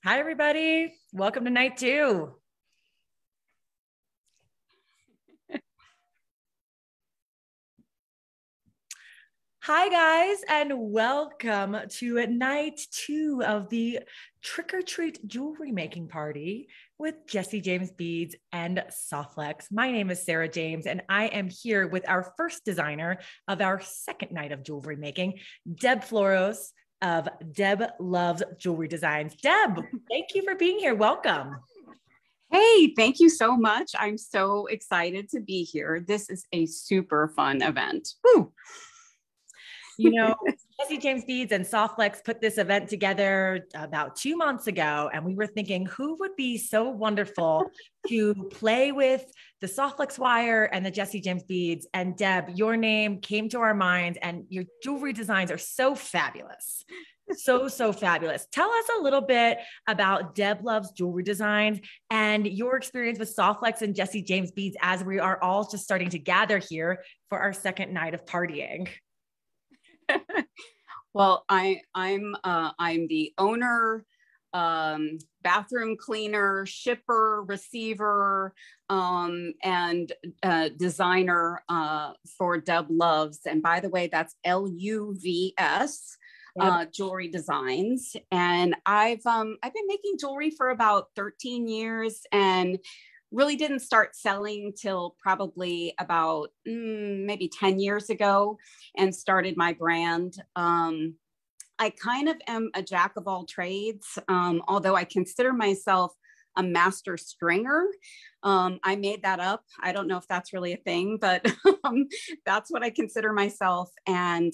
Hi, everybody. Welcome to night two. Hi, guys, and welcome to night two of the Trick or Treat jewelry making party with Jesse James Beads and Softflex. My name is Sarah James, and I am here with our first designer of our second night of jewelry making, Deb Floros of Deb Loves Jewelry Designs. Deb, thank you for being here. Welcome. Hey, thank you so much. I'm so excited to be here. This is a super fun event. Woo. You know, Jesse James Beads and Softflex put this event together about 2 months ago, and we were thinking who would be so wonderful to play with the Softflex wire and the Jesse James Beads. And Deb, your name came to our minds, and your jewelry designs are so fabulous. So fabulous. Tell us a little bit about Deb Loves Jewelry Designs and your experience with Softflex and Jesse James Beads as we are all just starting to gather here for our second night of partying. Well, I'm the owner, bathroom cleaner, shipper, receiver, and designer for Deb Loves. And by the way, that's LUVS. Jewelry designs. And I've been making jewelry for about 13 years and really didn't start selling till probably about maybe 10 years ago and started my brand. I kind of am a jack of all trades, although I consider myself a master stringer. I made that up. I don't know if that's really a thing, but that's what I consider myself. And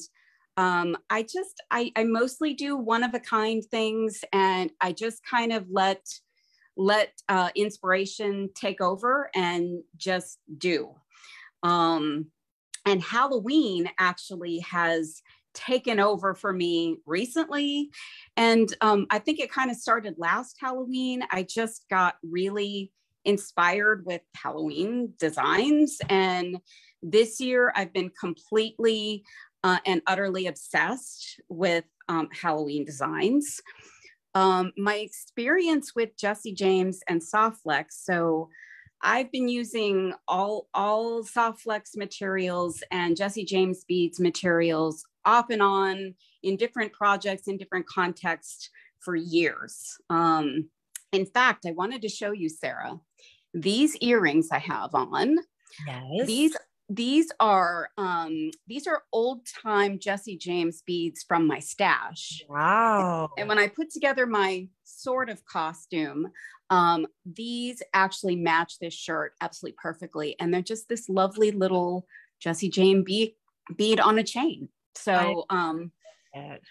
I mostly do one of a kind things, and I just kind of let inspiration take over and just do. And Halloween actually has taken over for me recently. And I think it kind of started last Halloween. I just got really inspired with Halloween designs. And this year I've been completely and utterly obsessed with Halloween designs. My experience with Jesse James and Softflex. So I've been using all Softflex materials and Jesse James Beads materials off and on in different projects, in different contexts for years. In fact, I wanted to show you, Sarah, these earrings I have on. Yes. These are old time Jesse James beads from my stash. Wow. And when I put together my sort of costume, these actually match this shirt absolutely perfectly. And they're just this lovely little Jesse James bead on a chain. So, Deb,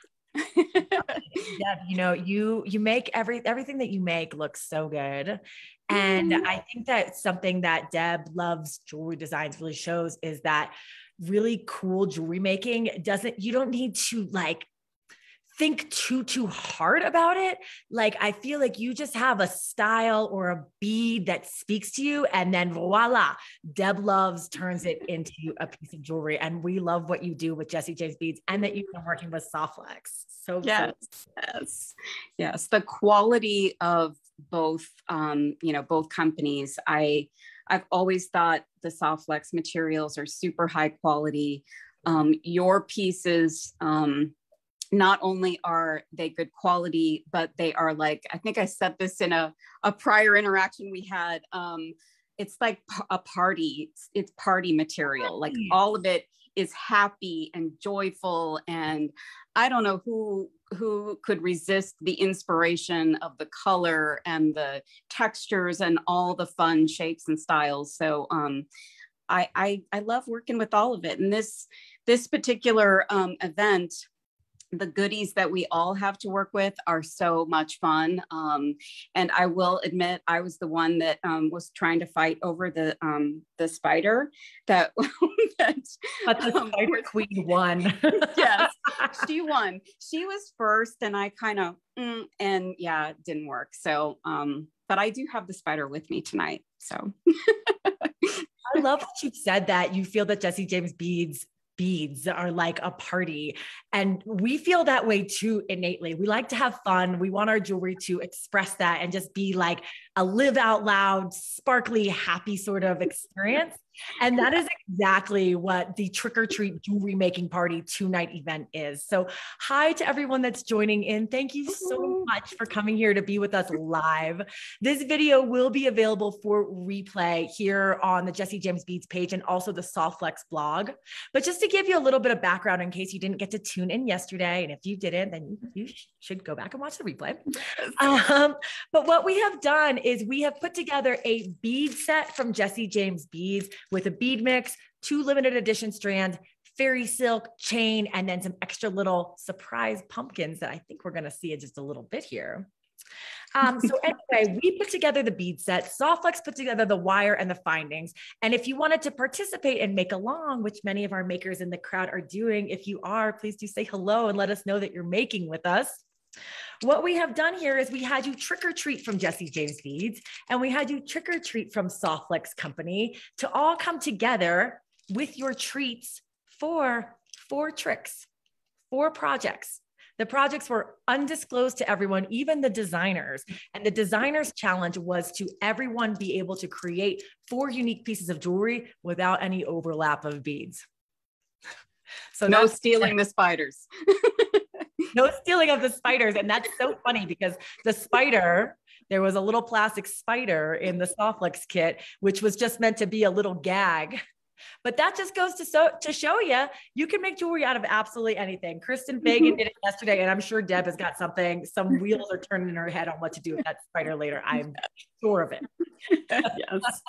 you know, you make everything that you make look so good. And I think that something that Deb Loves Jewelry Designs really shows is that really cool jewelry making you don't need to like think too hard about it. Like, I feel like you just have a style or a bead that speaks to you, and then voila, Deb Loves turns it into a piece of jewelry. And we love what you do with Jesse James Beads and that you've been working with Softflex. Yes. The quality of both, both companies. I've always thought the Softflex materials are super high quality. Your pieces, not only are they good quality, but they are like, I think I said this in a prior interaction we had. It's like a party. It's party material. Like all of it is happy and joyful. And I don't know who could resist the inspiration of the color and the textures and all the fun shapes and styles. So I love working with all of it. And this particular event, the goodies that we all have to work with are so much fun. And I will admit, I was the one that was trying to fight over the spider that, but the spider queen won. Yes, she won. She was first, and I kind of, and yeah, it didn't work. So, but I do have the spider with me tonight. So I love that you said that you feel that Jesse James Beads beads are like a party. And we feel that way too innately. We like to have fun. We want our jewelry to express that and just be like a live out loud, sparkly, happy sort of experience. And that is exactly what the Trick or Treat Jewelry Making Party 2-night event is. So hi to everyone that's joining in. Thank you so much for coming here to be with us live. This video will be available for replay here on the Jesse James Beads page and also the Softflex blog. But just to give you a little bit of background in case you didn't get to tune in yesterday, and if you didn't, then you should go back and watch the replay. But what we have done is we have put together a bead set from Jesse James Beads with a bead mix, 2 limited edition strands, fairy silk chain, and then some extra little surprise pumpkins that I think we're going to see in just a little bit here. So anyway, we put together the bead set. Softflex put together the wire and the findings. And if you wanted to participate and make along, which many of our makers in the crowd are doing, if you are, please do say hello and let us know that you're making with us. What we have done here is we had you trick or treat from Jesse James Beads, and we had you trick or treat from Softflex Company to all come together with your treats for 4 tricks, 4 projects. The projects were undisclosed to everyone, even the designers. And the designers' challenge was to everyone be able to create 4 unique pieces of jewelry without any overlap of beads. So no stealing the spiders. No stealing of the spiders. And that's so funny because the spider, there was a little plastic spider in the Softflex kit, which was just meant to be a little gag. But that just goes to show you can make jewelry out of absolutely anything. Kristen Fagan did it yesterday, and I'm sure Deb has got something. Some wheels are turning in her head on what to do with that spider later. I'm sure of it. Yes.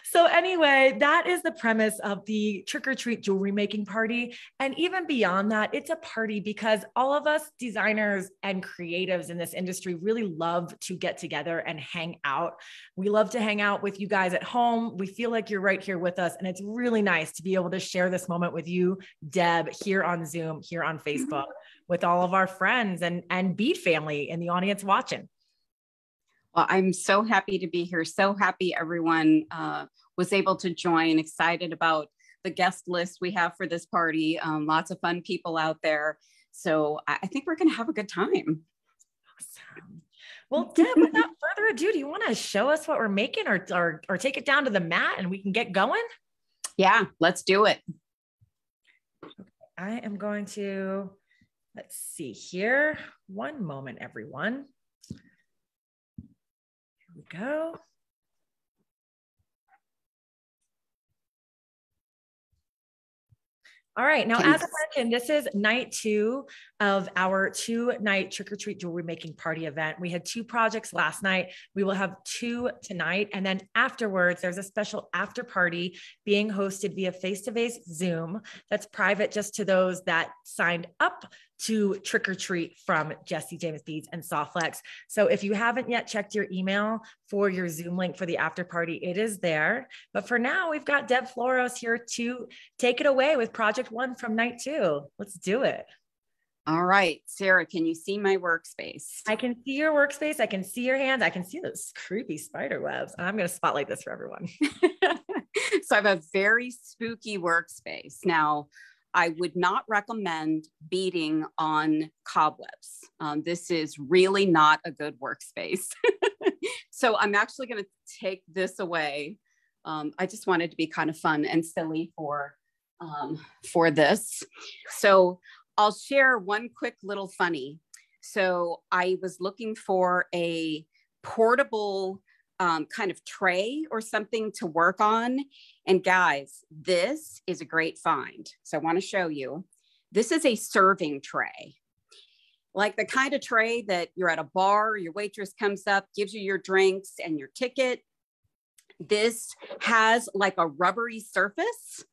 So anyway, that is the premise of the Trick or Treat Jewelry Making Party. And even beyond that, it's a party because all of us designers and creatives in this industry really love to get together and hang out. We love to hang out with you guys at home. We feel like you're right here with us. And it's really nice to be able to share this moment with you, Deb, here on Zoom, here on Facebook, with all of our friends and Bead family in the audience watching. Well, I'm so happy to be here. So happy everyone was able to join. Excited about the guest list we have for this party. Lots of fun people out there. So I think we're going to have a good time. Awesome. Well, Deb, without further ado, do you want to show us what we're making or take it down to the mat and we can get going? Yeah, let's do it. I am going to, let's see here. One moment, everyone. We go. All right. Now, as I mentioned, this is night 2 of our 2-night Trick or Treat Jewelry Making Party event. We had 2 projects last night. We will have 2 tonight. And then afterwards, there's a special after party being hosted via face-to-face Zoom that's private just to those that signed up to Trick or Treat from Jesse James Beads and Softflex. So if you haven't yet checked your email for your Zoom link for the after party, it is there. But for now, we've got Deb Floros here to take it away with project 1 from night 2. Let's do it. All right, Sarah, can you see my workspace? I can see your workspace. I can see your hands. I can see those creepy spider webs. I'm going to spotlight this for everyone. So I have a very spooky workspace. Now, I would not recommend beading on cobwebs. This is really not a good workspace. So I'm actually going to take this away. I just wanted to be kind of fun and silly for this. So I'll share one quick little funny. So I was looking for a portable kind of tray or something to work on. And guys, this is a great find. So I want to show you. This is a serving tray. Like the kind of tray that you're at a bar, your waitress comes up, gives you your drinks and your ticket. This has like a rubbery surface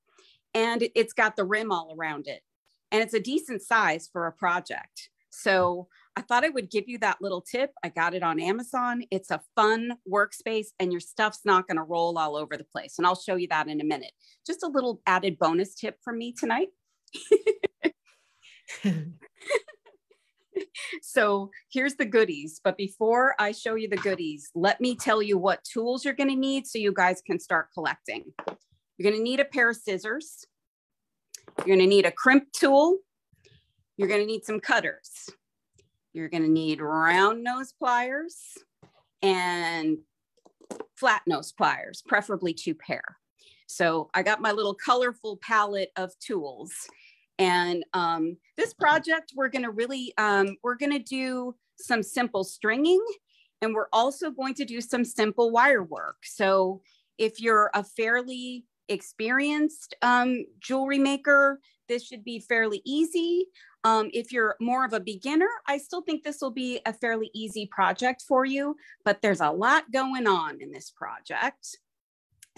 and it's got the rim all around it. And it's a decent size for a project. So I thought I would give you that little tip. I got it on Amazon. It's a fun workspace and your stuff's not going to roll all over the place. And I'll show you that in a minute. Just a little added bonus tip from me tonight. So here's the goodies. But before I show you the goodies, let me tell you what tools you're going to need so you guys can start collecting. You're going to need a pair of scissors. You're going to need a crimp tool. You're going to need some cutters. You're going to need round nose pliers and flat nose pliers, preferably 2 pair. So I got my little colorful palette of tools. And this project, we're going to do some simple stringing, and we're also going to do some simple wire work. So if you're a fairly experienced jewelry maker, this should be fairly easy. If you're more of a beginner, I still think this will be a fairly easy project for you, but there's a lot going on in this project.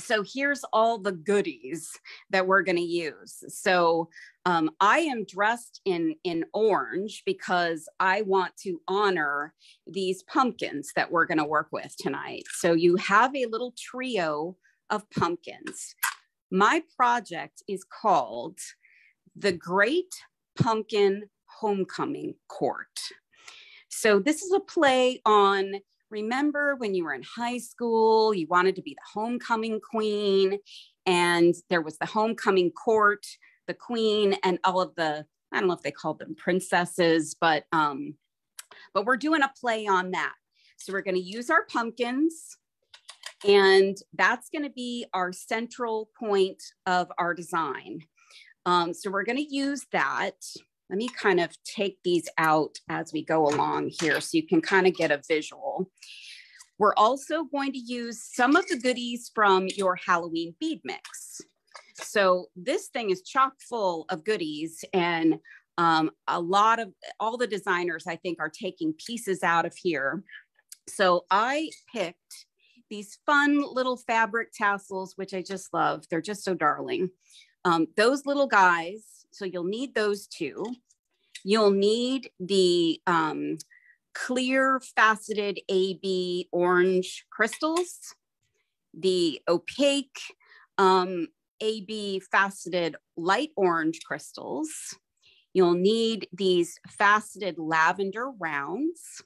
So here's all the goodies that we're going to use. So I am dressed in orange because I want to honor these pumpkins that we're going to work with tonight. So you have a little trio of pumpkins. My project is called The Great Pumpkin Homecoming Court. So this is a play on, remember when you were in high school, you wanted to be the homecoming queen, and there was the homecoming court, the queen, and all of the, I don't know if they called them princesses, but we're doing a play on that. So we're going to use our pumpkins, and that's going to be our central point of our design. So we're going to use that. Let me kind of take these out as we go along here so you can kind of get a visual. We're also going to use some of the goodies from your Halloween bead mix. So this thing is chock full of goodies, and a lot of all the designers, I think, are taking pieces out of here. So I picked these fun little fabric tassels, which I just love. They're just so darling. Those little guys, so you'll need those 2. You'll need the clear faceted AB orange crystals, the opaque AB faceted light orange crystals. You'll need these faceted lavender rounds,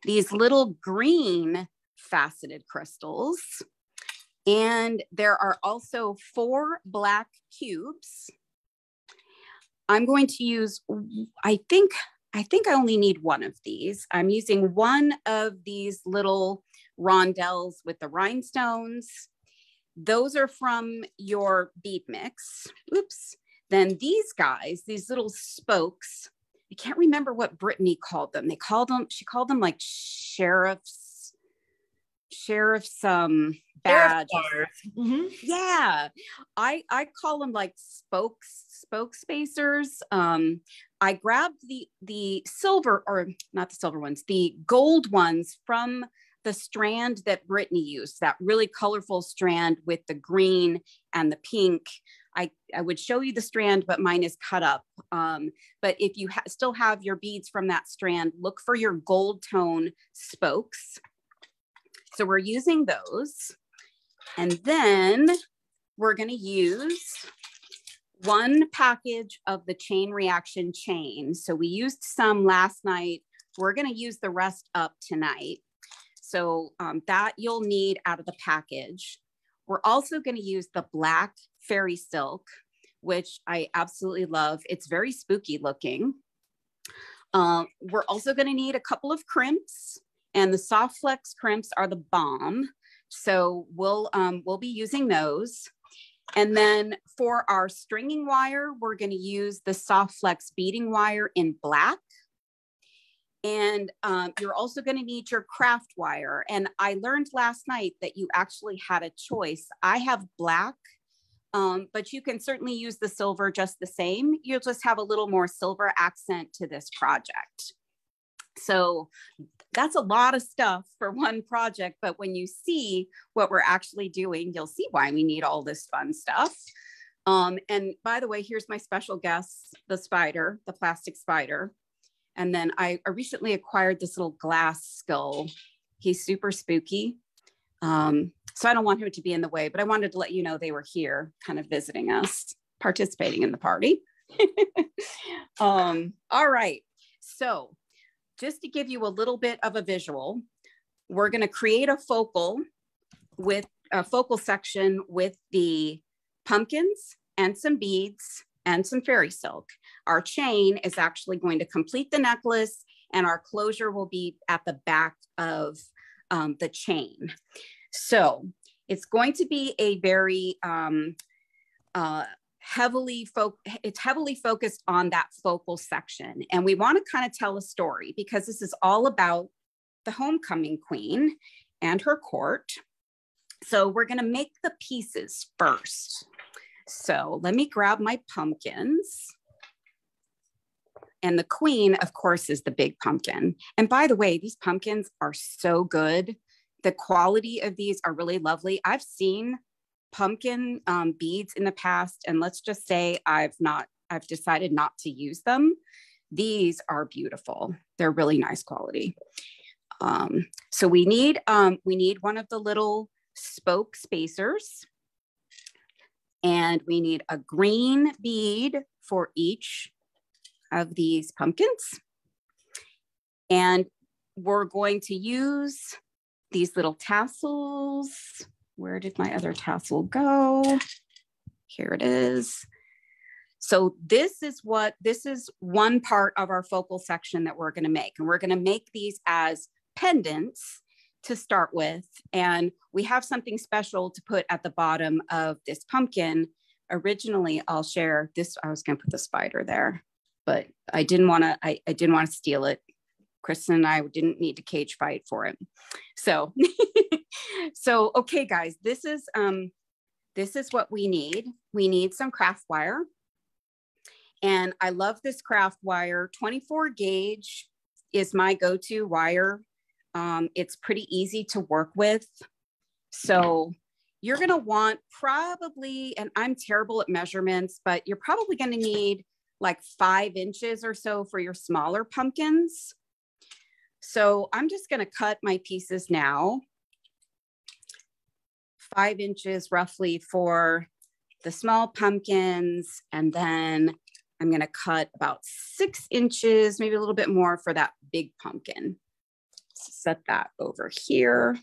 these little green faceted crystals, and there are also 4 black cubes. I'm going to use, I think I only need 1 of these. I'm using 1 of these little rondelles with the rhinestones. Those are from your bead mix. Oops. Then these guys, these little spokes, I can't remember what Brittany called them. She called them like sheriff's badge. Mm-hmm. Yeah, I call them like spoke spacers. I grabbed the silver, or not the silver ones, the gold ones from the strand that Brittany used, that really colorful strand with the green and the pink. I would show you the strand, but mine is cut up. But if you still have your beads from that strand, look for your gold tone spokes. So we're using those. And then we're going to use 1 package of the chain reaction chain. So we used some last night. We're going to use the rest up tonight. So that you'll need out of the package. We're also going to use the black fairy silk, which I absolutely love. It's very spooky looking. We're also going to need a couple of crimps, and the soft flex crimps are the bomb. So we'll be using those. And then for our stringing wire, we're going to use the soft flex beading wire in black. And you're also going to need your craft wire. And I learned last night that you actually had a choice. I have black, but you can certainly use the silver just the same. You'll just have a little more silver accent to this project. So that's a lot of stuff for one project, but when you see what we're actually doing, you'll see why we need all this fun stuff. And by the way, here's my special guest, the spider, the plastic spider. And then I recently acquired this little glass skull. He's super spooky. So I don't want him to be in the way, but I wanted to let you know they were here kind of visiting us, participating in the party. All right. So just to give you a little bit of a visual, we're going to create a focal with focal section with the pumpkins and some beads and some fairy silk. Our chain is actually going to complete the necklace, and our closure will be at the back of the chain. So it's going to be a very heavily focused on that focal section. And we want to kind of tell a story, because this is all about the homecoming queen and her court. So we're going to make the pieces first. So let me grab my pumpkins. And the queen, of course, is the big pumpkin. And by the way, these pumpkins are so good. The quality of these are really lovely. I've seen pumpkin beads in the past, and let's just say I've decided not to use them. These are beautiful. They're really nice quality. So we need one of the little spoke spacers, and we need a green bead for each of these pumpkins. And we're going to use these little tassels. Where did my other tassel go? Here it is. So this is one part of our focal section that we're going to make. And we're going to make these as pendants to start with. And we have something special to put at the bottom of this pumpkin. Originally, I'll share this. I was going to put the spider there, but I didn't want to steal it. Kristen and I didn't need to cage fight for it. So, okay, guys, this is what we need. We need some craft wire. And I love this craft wire. 24 gauge is my go-to wire. It's pretty easy to work with. So you're going to want probably, and I'm terrible at measurements, but you're probably going to need like 5 inches or so for your smaller pumpkins. So I'm just going to cut my pieces now. 5 inches roughly for the small pumpkins. And then I'm going to cut about 6 inches, maybe a little bit more for that big pumpkin. Set that over here.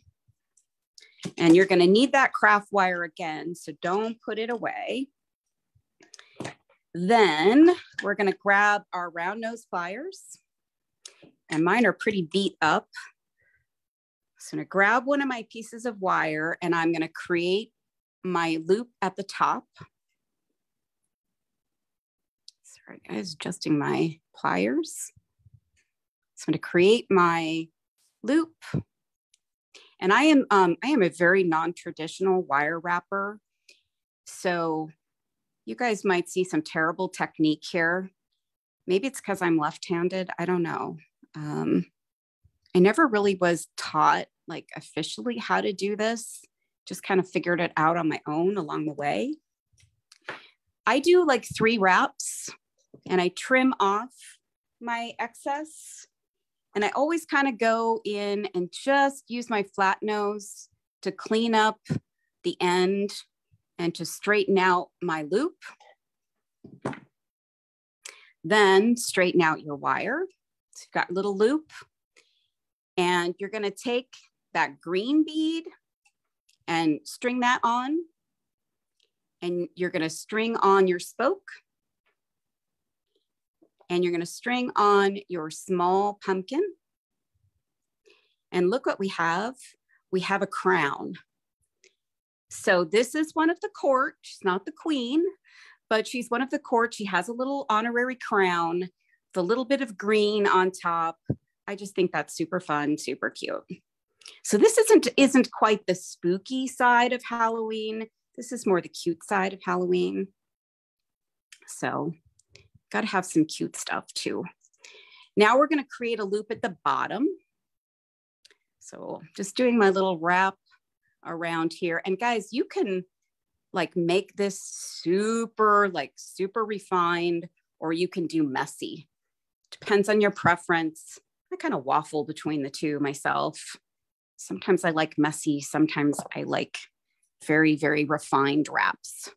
And you're going to need that craft wire again, so don't put it away. Then we're going to grab our round nose pliers. And mine are pretty beat up. So I'm going to grab one of my pieces of wire, and I'm going to create my loop at the top. Sorry, guys, adjusting my pliers. So I'm going to create my loop. And I am a very non-traditional wire wrapper. So you guys might see some terrible technique here. Maybe it's because I'm left-handed. I don't know. I never really was taught like officially how to do this. Just kind of figured it out on my own along the way. I do like 3 wraps, and I trim off my excess. And I always kind of go in and just use my flat nose to clean up the end and to straighten out my loop. Then straighten out your wire. So you've got a little loop, and you're going to take that green bead and string that on. And you're going to string on your spoke. And you're going to string on your small pumpkin. And look what we have. We have a crown. So this is one of the court. She's not the queen, but she's one of the court. She has a little honorary crown with a little bit of green on top. I just think that's super fun, super cute. So this isn't quite the spooky side of Halloween. This is more the cute side of Halloween. So got to have some cute stuff too. Now we're going to create a loop at the bottom. So just doing my little wrap around here. And guys, you can like make this super refined, or you can do messy. Depends on your preference. I kind of waffle between the two myself. Sometimes I like messy. Sometimes I like very, very refined wraps.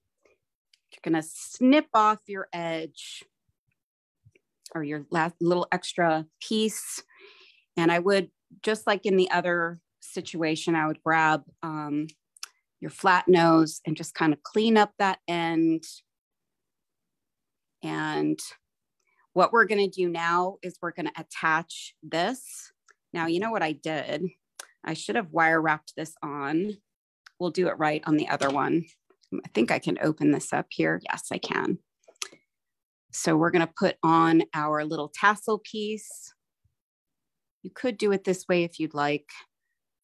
You're going to snip off your edge or your last little extra piece. And I would, just like in the other situation, I would grab your your flat nose and just kind of clean up that end. And what we're going to do now is we're going to attach this. Now, you know what I did? I should have wire wrapped this on. We'll do it right on the other one. I think I can open this up here. Yes, I can. So we're going to put on our little tassel piece. You could do it this way if you'd like.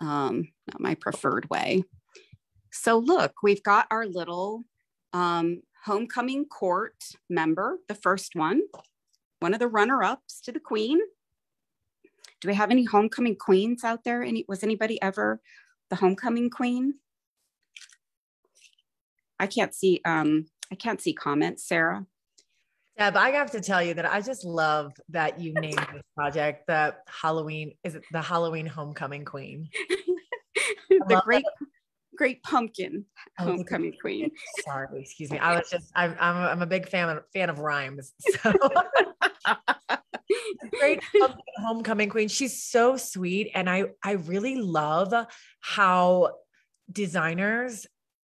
Not my preferred way. So look, we've got our little homecoming court member, the first one of the runner-ups to the queen. Do we have any homecoming queens out there? Was anybody ever the homecoming queen? I can't see comments, Sarah. Deb, I have to tell you that I just love that you named this project the Halloween Homecoming Queen. The great pumpkin homecoming queen. Sorry, excuse me. I'm a big fan of rhymes. So great homecoming queen. She's so sweet. And I really love how designers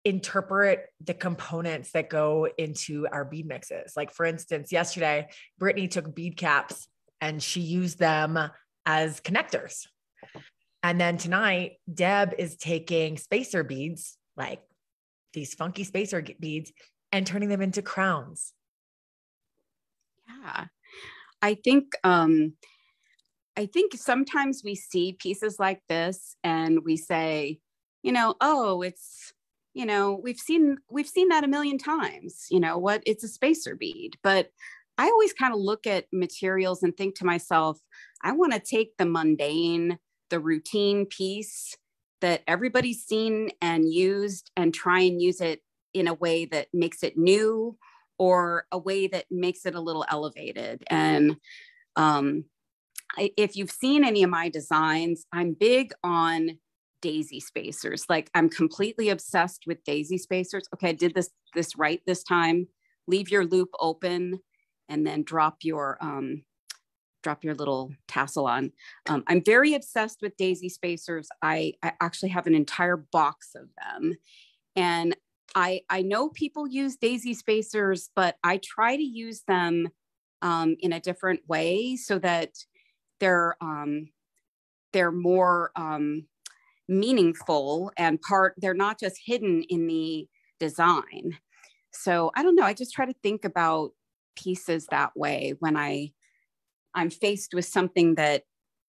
interpret the components that go into our bead mixes. Like for instance, yesterday, Brittany took bead caps and she used them as connectors. And then tonight, Deb is taking spacer beads, like these funky spacer beads, and turning them into crowns. Yeah. I think sometimes we see pieces like this and we say, oh, it's, we've seen that a million times, it's a spacer bead. But I always kind of look at materials and think to myself, I want to take the mundane, the routine piece that everybody's seen and used and try and use it in a way that makes it new or a way that makes it a little elevated. And if you've seen any of my designs, I'm big on daisy spacers. Like I'm completely obsessed with daisy spacers. Okay, I did this right this time. Leave your loop open and then drop your little tassel on. I'm very obsessed with daisy spacers. I actually have an entire box of them. And I know people use daisy spacers, but I try to use them in a different way so that they're more meaningful and they're not just hidden in the design. So I don't know. I just try to think about pieces that way when I'm faced with something that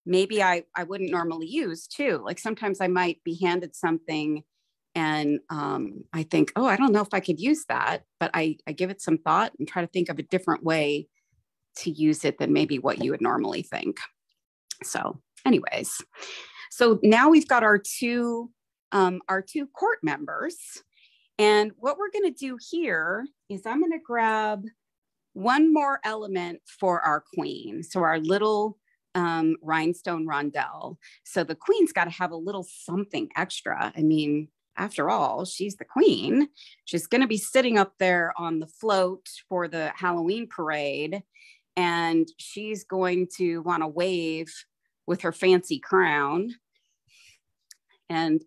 maybe I wouldn't normally use too. Like sometimes I might be handed something and I think, oh, I don't know if I could use that, but I give it some thought and try to think of a different way to use it than maybe what you would normally think. So anyways, so now we've got our two court members. And what we're going to do here is I'm going to grab one more element for our queen. So our little rhinestone rondelle. So the queen's got to have a little something extra. I mean, after all, she's the queen. She's going to be sitting up there on the float for the Halloween parade. And she's going to want to wave with her fancy crown. And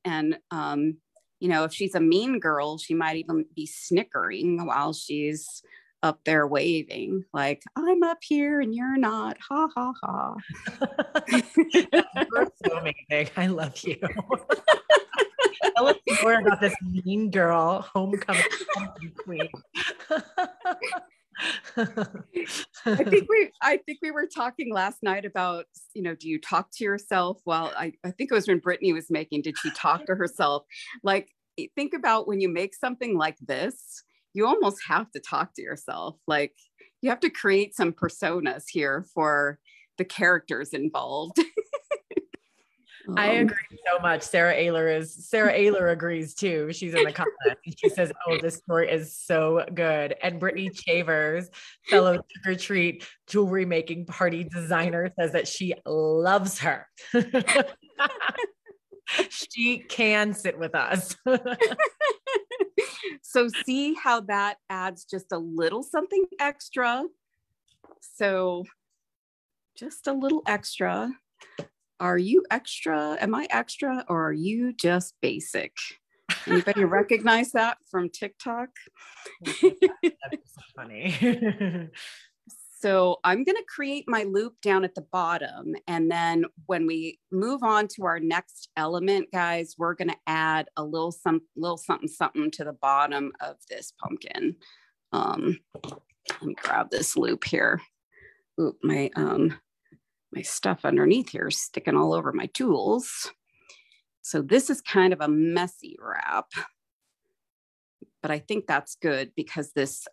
if she's a mean girl, she might even be snickering while she's up there waving, like, I'm up here and you're not, ha, ha, ha. You're so amazing. I love you. Tell us more about this mean girl homecoming queen. I think we were talking last night about, do you talk to yourself? Well, I think it was when Brittany was making, did she talk to herself? Like, think about when you make something like this, you almost have to talk to yourself. Like you have to create some personas here for the characters involved. I agree so much. Sarah Oehler agrees too. She's in the comments. She says, oh, this story is so good. And Brittany Chavers, fellow trick or treat jewelry making party designer, says that she loves her. She can sit with us. So see how that adds just a little something extra. So just a little extra. Are you extra? Am I extra? Or are you just basic? Anybody recognize that from TikTok? That's so funny. So I'm going to create my loop down at the bottom. And then when we move on to our next element, guys, we're going to add a little something to the bottom of this pumpkin. Let me grab this loop here. Oop, my stuff underneath here is sticking all over my tools. So this is kind of a messy wrap, but I think that's good because this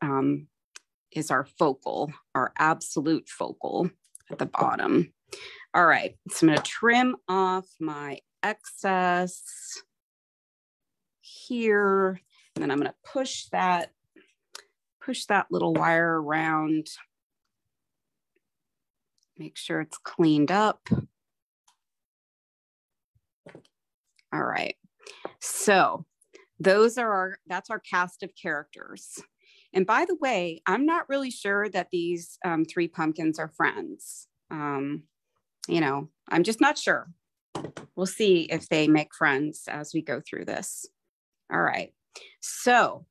is our focal, our absolute focal at the bottom. All right, so I'm going to trim off my excess here, and then I'm going to push that little wire around. Make sure it's cleaned up. All right, so that's our cast of characters. And by the way, I'm not really sure that these 3 pumpkins are friends. You know, I'm just not sure. We'll see if they make friends as we go through this. All right, so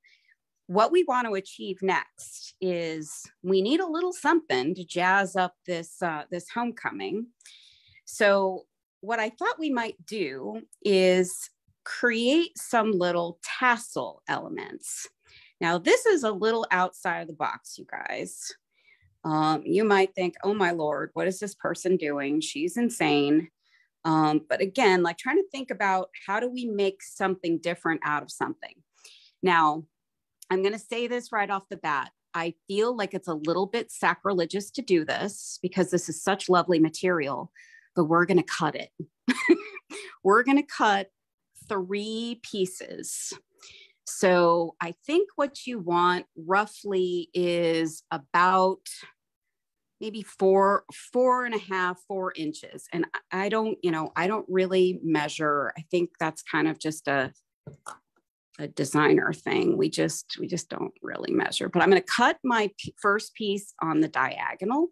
what we want to achieve next is we need a little something to jazz up this homecoming. So what I thought we might do is create some little tassel elements. Now, this is a little outside of the box, you guys. You might think, oh my Lord, what is this person doing? She's insane. But again, like trying to think about how do we make something different out of something? Now, I'm going to say this right off the bat. I feel like it's a little bit sacrilegious to do this because this is such lovely material, but we're going to cut it. We're going to cut 3 pieces. So I think what you want roughly is about maybe 4.5, 4 inches. And I don't really measure. I think that's kind of just a designer thing. We just don't really measure, but I'm going to cut my first piece on the diagonal.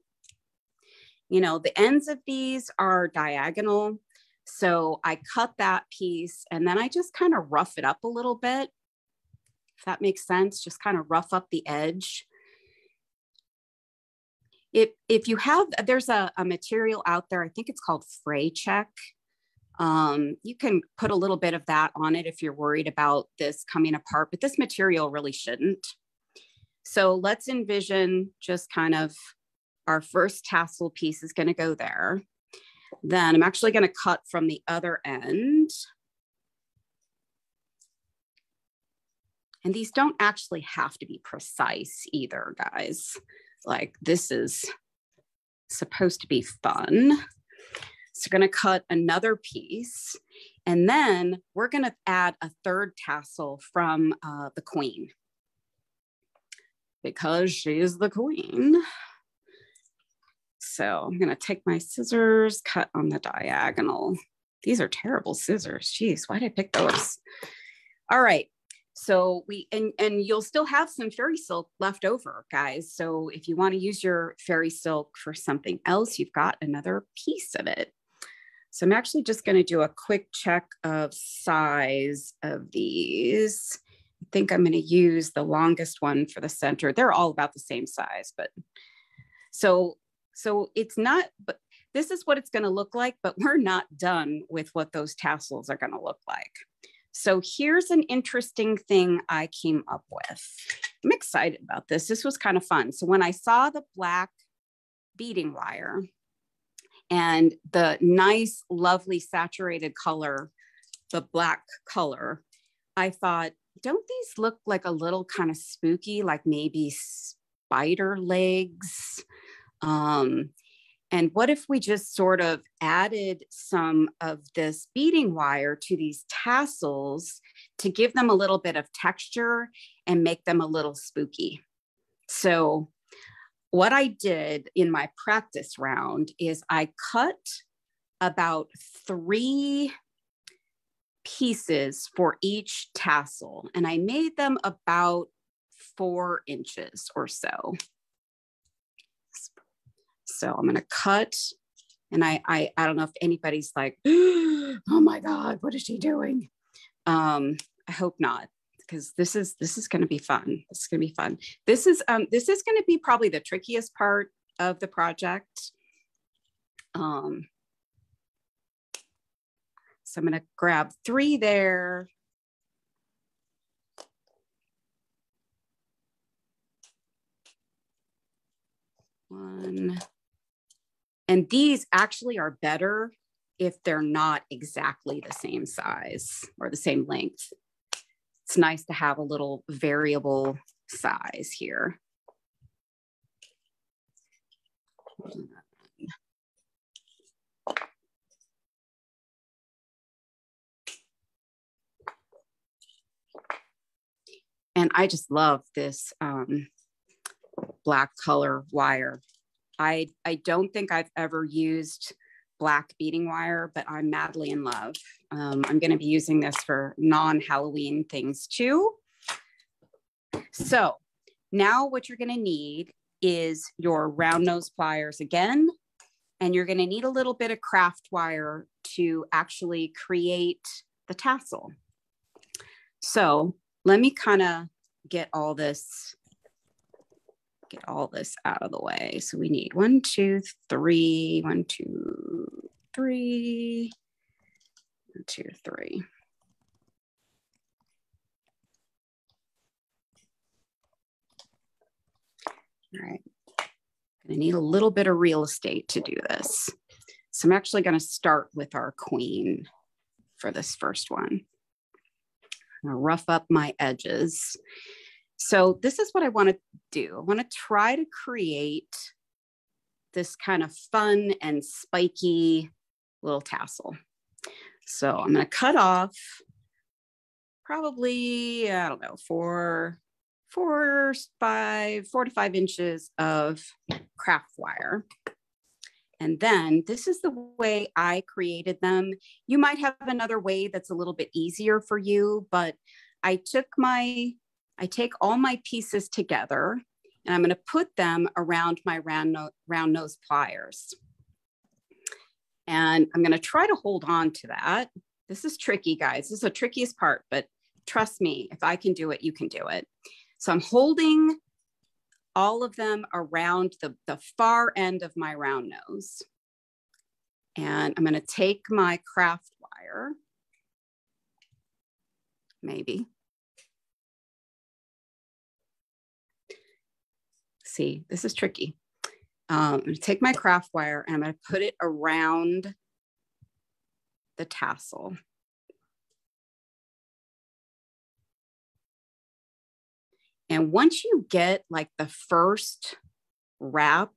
You know, the ends of these are diagonal. So I cut that piece and then I just kind of rough it up a little bit. If that makes sense, just kind of rough up the edge. If you have, there's a material out there, I think it's called fray check. You can put a little bit of that on it if you're worried about this coming apart, but this material really shouldn't. So let's envision just kind of our first tassel piece is going to go there. Then I'm actually going to cut from the other end. And these don't actually have to be precise either, guys. Like this is supposed to be fun. So we're going to cut another piece. And then we're going to add a third tassel from the queen. Because she is the queen. So I'm going to take my scissors, cut on the diagonal. These are terrible scissors. Geez, why did I pick those? All right. So and you'll still have some fairy silk left over, guys. So if you want to use your fairy silk for something else, you've got another piece of it. So I'm actually just going to do a quick check of size of these. I think I'm going to use the longest one for the center. They're all about the same size, but so it's not, but this is what it's going to look like, but we're not done with what those tassels are going to look like. So here's an interesting thing I came up with. I'm excited about this. This was kind of fun. So when I saw the black beading wire and the nice, lovely saturated color, the black color, I thought, don't these look like a little kind of spooky, like maybe spider legs? And what if we just sort of added some of this beading wire to these tassels to give them a little bit of texture and make them a little spooky? So what I did in my practice round is I cut about 3 pieces for each tassel, and I made them about 4 inches or so. So I'm going to cut, and I don't know if anybody's like, oh my God, what is she doing? I'm I hope not, because this is going to be fun. This is going to be fun. This is going to be probably the trickiest part of the project. So I'm going to grab 3 there. One. And these actually are better if they're not exactly the same size or the same length. It's nice to have a little variable size here. And I just love this black color wire. I don't think I've ever used black beading wire, but I'm madly in love. I'm going to be using this for non-Halloween things too. So now what you're going to need is your round nose pliers again, and you're going to need a little bit of craft wire to actually create the tassel. So let me kind of get all this out of the way. So we need 1, 2, 3, 1, 2, 3, 1, 2, 3. All right, I need a little bit of real estate to do this. So I'm actually going to start with our queen for this first one. I'm going to rough up my edges. So this is what I want to do. I want to try to create this kind of fun and spiky little tassel. So I'm going to cut off probably, I don't know, 4 to 5 inches of craft wire. And then this is the way I created them. You might have another way that's a little bit easier for you, but I take all my pieces together and I'm going to put them around my round nose pliers. And I'm going to try to hold on to that. This is tricky, guys. This is the trickiest part, but trust me, if I can do it, you can do it. So I'm holding all of them around the far end of my round nose. And I'm going to take my craft wire, maybe. See, this is tricky. I'm going to take my craft wire and I'm going to put it around the tassel. And once you get like the first wrap,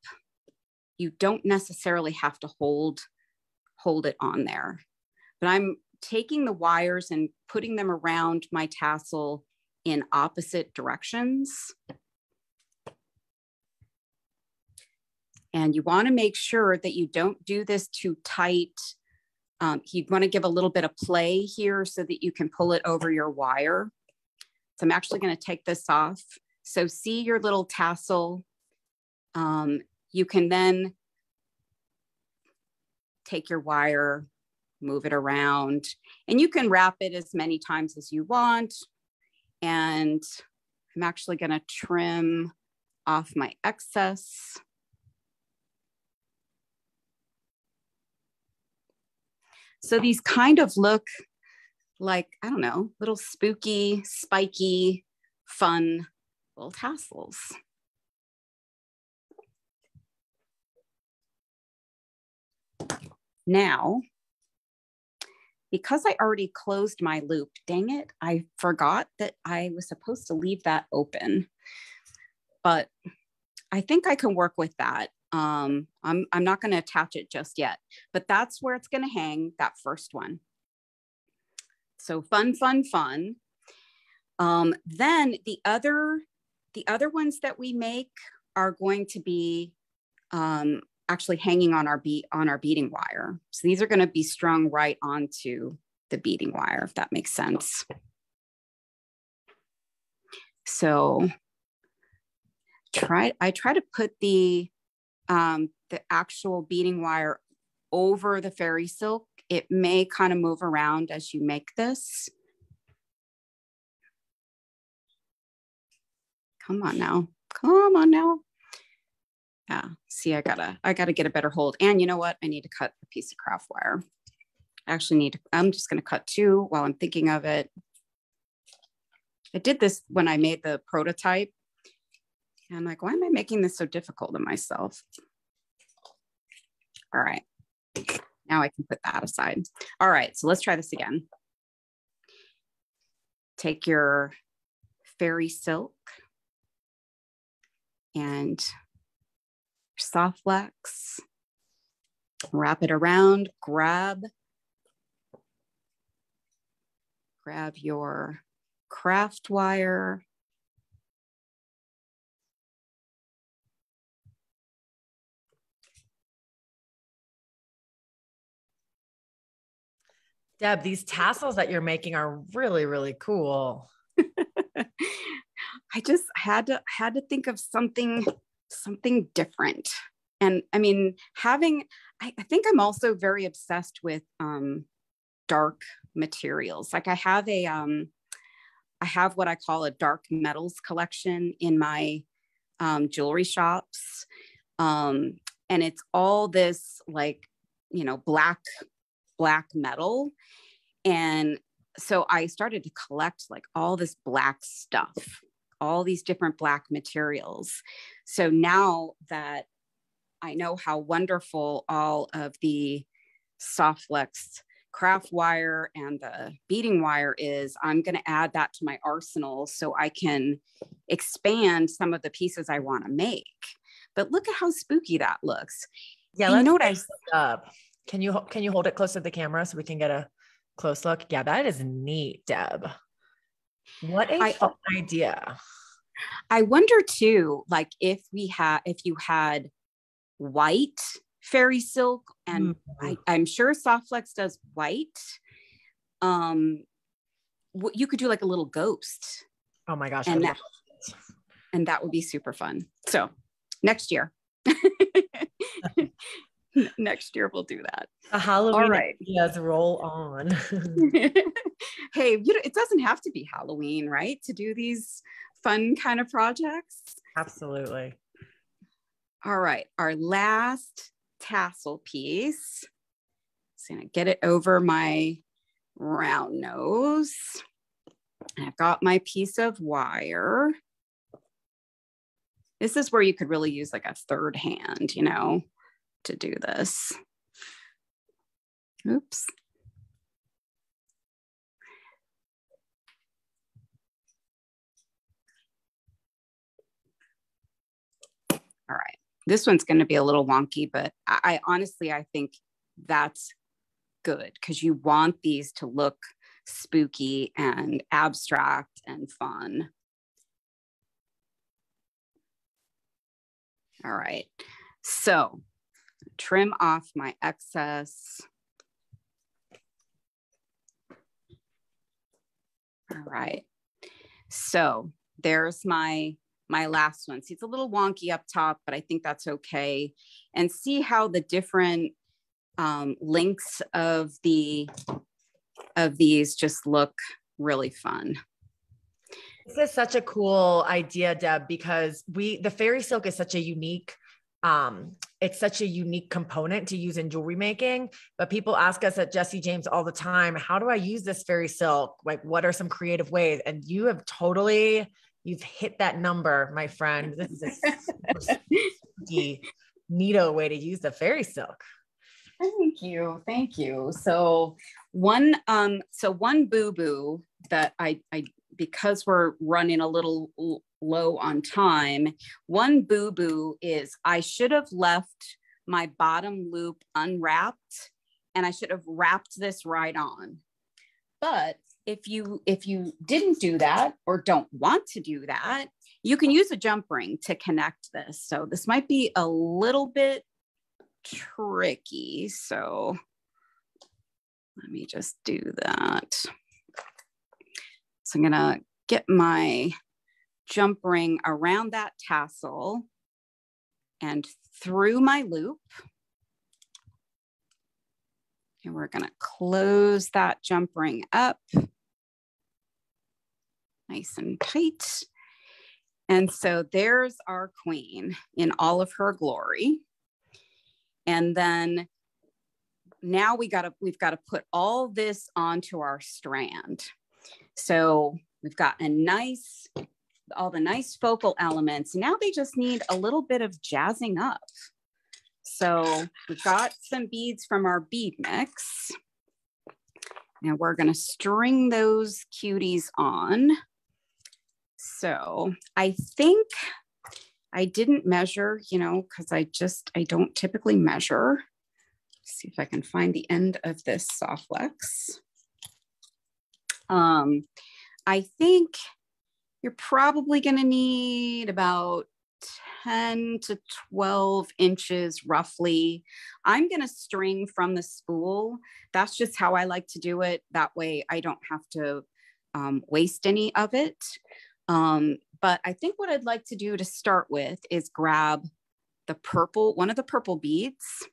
you don't necessarily have to hold it on there. But I'm taking the wires and putting them around my tassel in opposite directions. And you want to make sure that you don't do this too tight. You want to give a little bit of play here so that you can pull it over your wire. So I'm actually going to take this off. So see your little tassel. You can then take your wire, move it around, and you can wrap it as many times as you want. And I'm actually going to trim off my excess. So these kind of look like, I don't know, little spooky, spiky, fun little tassels. Now, because I already closed my loop, dang it, I forgot that I was supposed to leave that open, but I think I can work with that. I'm not going to attach it just yet, but that's where it's going to hang, that first one. So fun, fun, fun. Then the other ones that we make are going to be actually hanging on our beading wire. So these are going to be strung right onto the beading wire, if that makes sense. So I try to put the actual beading wire over the fairy silk. It may kind of move around as you make this. Come on now. Come on now. Yeah. See, I gotta get a better hold. And you know what? I need to cut a piece of craft wire. I'm just going to cut 2 while I'm thinking of it. I did this when I made the prototype. And I'm like, why am I making this so difficult on myself? All right. Now I can put that aside. All right. So let's try this again. Take your fairy silk and soft flex, wrap it around, grab your craft wire. Deb, these tassels that you're making are really, really cool. I just had to think of something different. And I mean, I think I'm also very obsessed with dark materials. Like I have what I call a dark metals collection in my jewelry shops. And it's all this like, black metal. And so I started to collect like all this black stuff, all these different black materials. So now that I know how wonderful all of the soft flex craft wire and the beading wire is, I'm going to add that to my arsenal so I can expand some of the pieces I want to make. But look at how spooky that looks. Yeah, and you know what Can you hold it close to the camera so we can get a close look? Yeah, that is neat, Deb. What a fun idea. I wonder too, like if you had white fairy silk, and I'm sure Softflex does white. You could do like a little ghost. Oh my gosh. And that would be super fun. So next year. Next year we'll do that. A Halloween ideas roll on. Hey, it doesn't have to be Halloween, right? To do these fun kind of projects. Absolutely. All right, our last tassel piece. Just gonna get it over my round nose. I've got my piece of wire. This is where you could really use like a third hand, to do this. Oops. All right. This one's going to be a little wonky, but I honestly think that's good because you want these to look spooky and abstract and fun. All right. So trim off my excess. All right. So there's my last one. See, it's a little wonky up top, but I think that's okay. And see how the different links of these just look really fun. This is such a cool idea, Deb, because the fairy silk is such a unique, it's such a unique component to use in jewelry making. But people ask us at Jesse James all the time, how do I use this fairy silk? Like, what are some creative ways? And you've hit that number, my friend. This is a super neato way to use the fairy silk. Thank you. So one boo-boo that I because we're running a little low on time, one boo-boo is I should have left my bottom loop unwrapped and I should have wrapped this right on. But if you didn't do that or don't want to do that, you can use a jump ring to connect this. So this might be a little bit tricky. So let me just do that. So I'm gonna get my jump ring around that tassel and through my loop. And we're gonna close that jump ring up nice and tight. And so there's our queen in all of her glory. And then now we've got to put all this onto our strand. So we've got all the nice focal elements. Now they just need a little bit of jazzing up. So we've got some beads from our bead mix. Now we're going to string those cuties on. So I think I didn't measure, because I don't typically measure. Let's see if I can find the end of this soft flex. I think you're probably going to need about 10 to 12 inches roughly. I'm going to string from the spool. That's just how I like to do it. That way I don't have to waste any of it. But I think what I'd like to do to start with is grab one of the purple beads.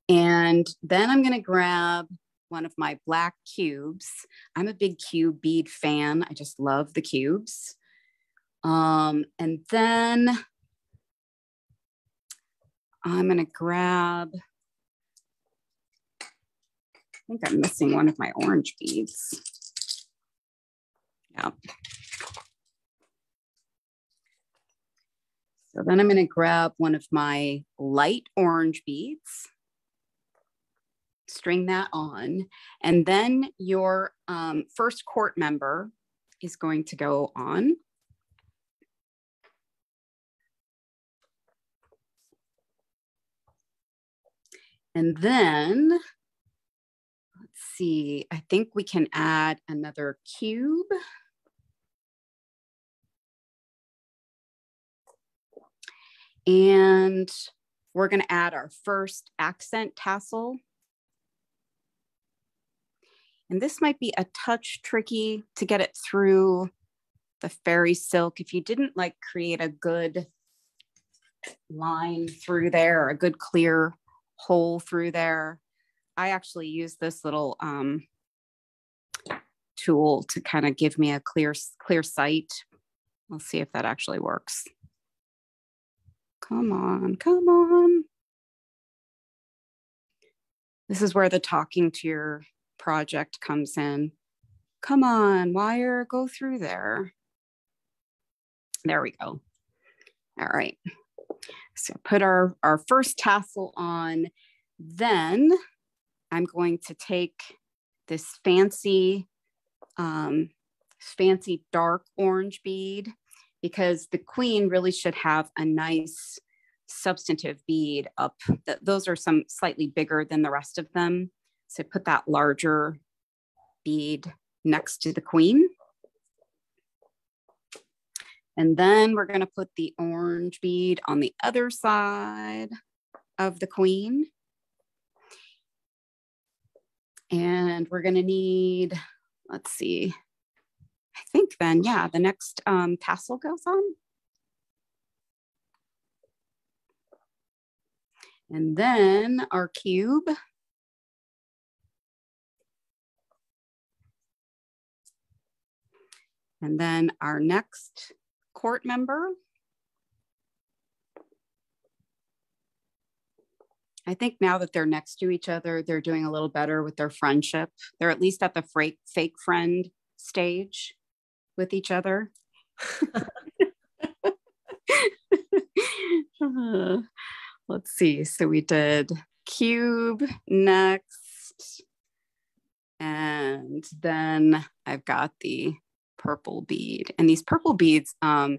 And then I'm going to grab one of my black cubes. I'm a big cube bead fan. I just love the cubes. And then I'm going to grab, I think I'm missing one of my orange beads. Yeah. So then I'm going to grab one of my light orange beads, string that on, and then your first court member is going to go on. And then, let's see, I think we can add another cube. And we're going to add our first accent tassel. And this might be a touch tricky to get it through the fairy silk. If you didn't create a good line through there, or a good clear hole through there, I actually use this little tool to kind of give me a clear sight. We'll see if that actually works. Come on, come on. This is where the talking to your project comes in. Come on, wire, go through there. There we go. All right. So put our first tassel on. Then I'm going to take this fancy dark orange bead, because the queen really should have a nice substantive bead up. Those are some slightly bigger than the rest of them. So put that larger bead next to the queen. And then we're going to put the orange bead on the other side of the queen. And we're going to need, let's see, I think then, yeah, the next tassel goes on. And then our cube. And then our next court member. I think now that they're next to each other, they're doing a little better with their friendship. They're at least at the fake friend stage with each other. Let's see. So we did cube next. And then I've got the purple bead. And these purple beads have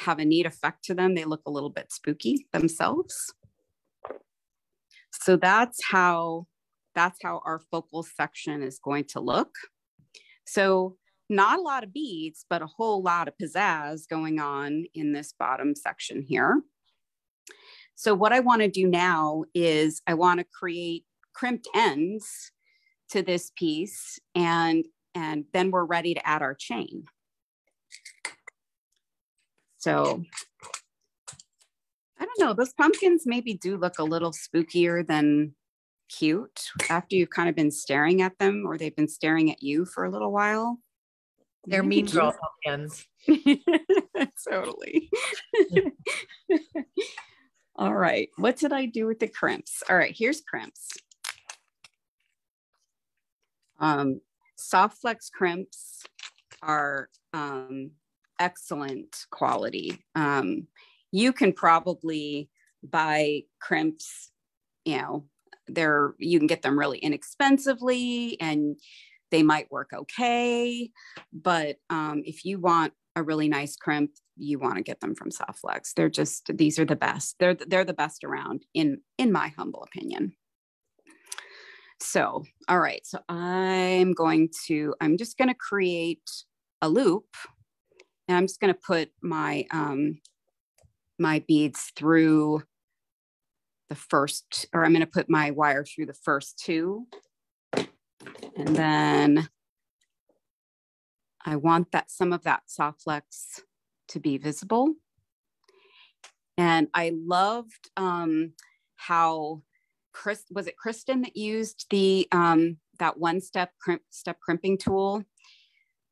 a neat effect to them. They look a little bit spooky themselves. So that's how our focal section is going to look. So not a lot of beads, but a whole lot of pizzazz going on in this bottom section here. So what I want to do now is I want to create crimped ends to this piece, and then we're ready to add our chain. So I don't know, those pumpkins maybe do look a little spookier than cute after you've kind of been staring at them, or they've been staring at you for a little while. They're mean girls hands. Totally. All right. What did I do with the crimps? All right, here's crimps. Soft flex crimps are excellent quality. You can probably buy crimps, you know, you can get them really inexpensively and they might work okay. But if you want a really nice crimp, you want to get them from Soft Flex. These are the best. They're the best around in my humble opinion. So, all right. So I'm just going to create a loop and I'm just going to put my, my beads through the first, or I'm going to put my wire through the first two. And then I want some of that Soft Flex to be visible. And I loved how was it Kristen that used the that one-step crimping tool?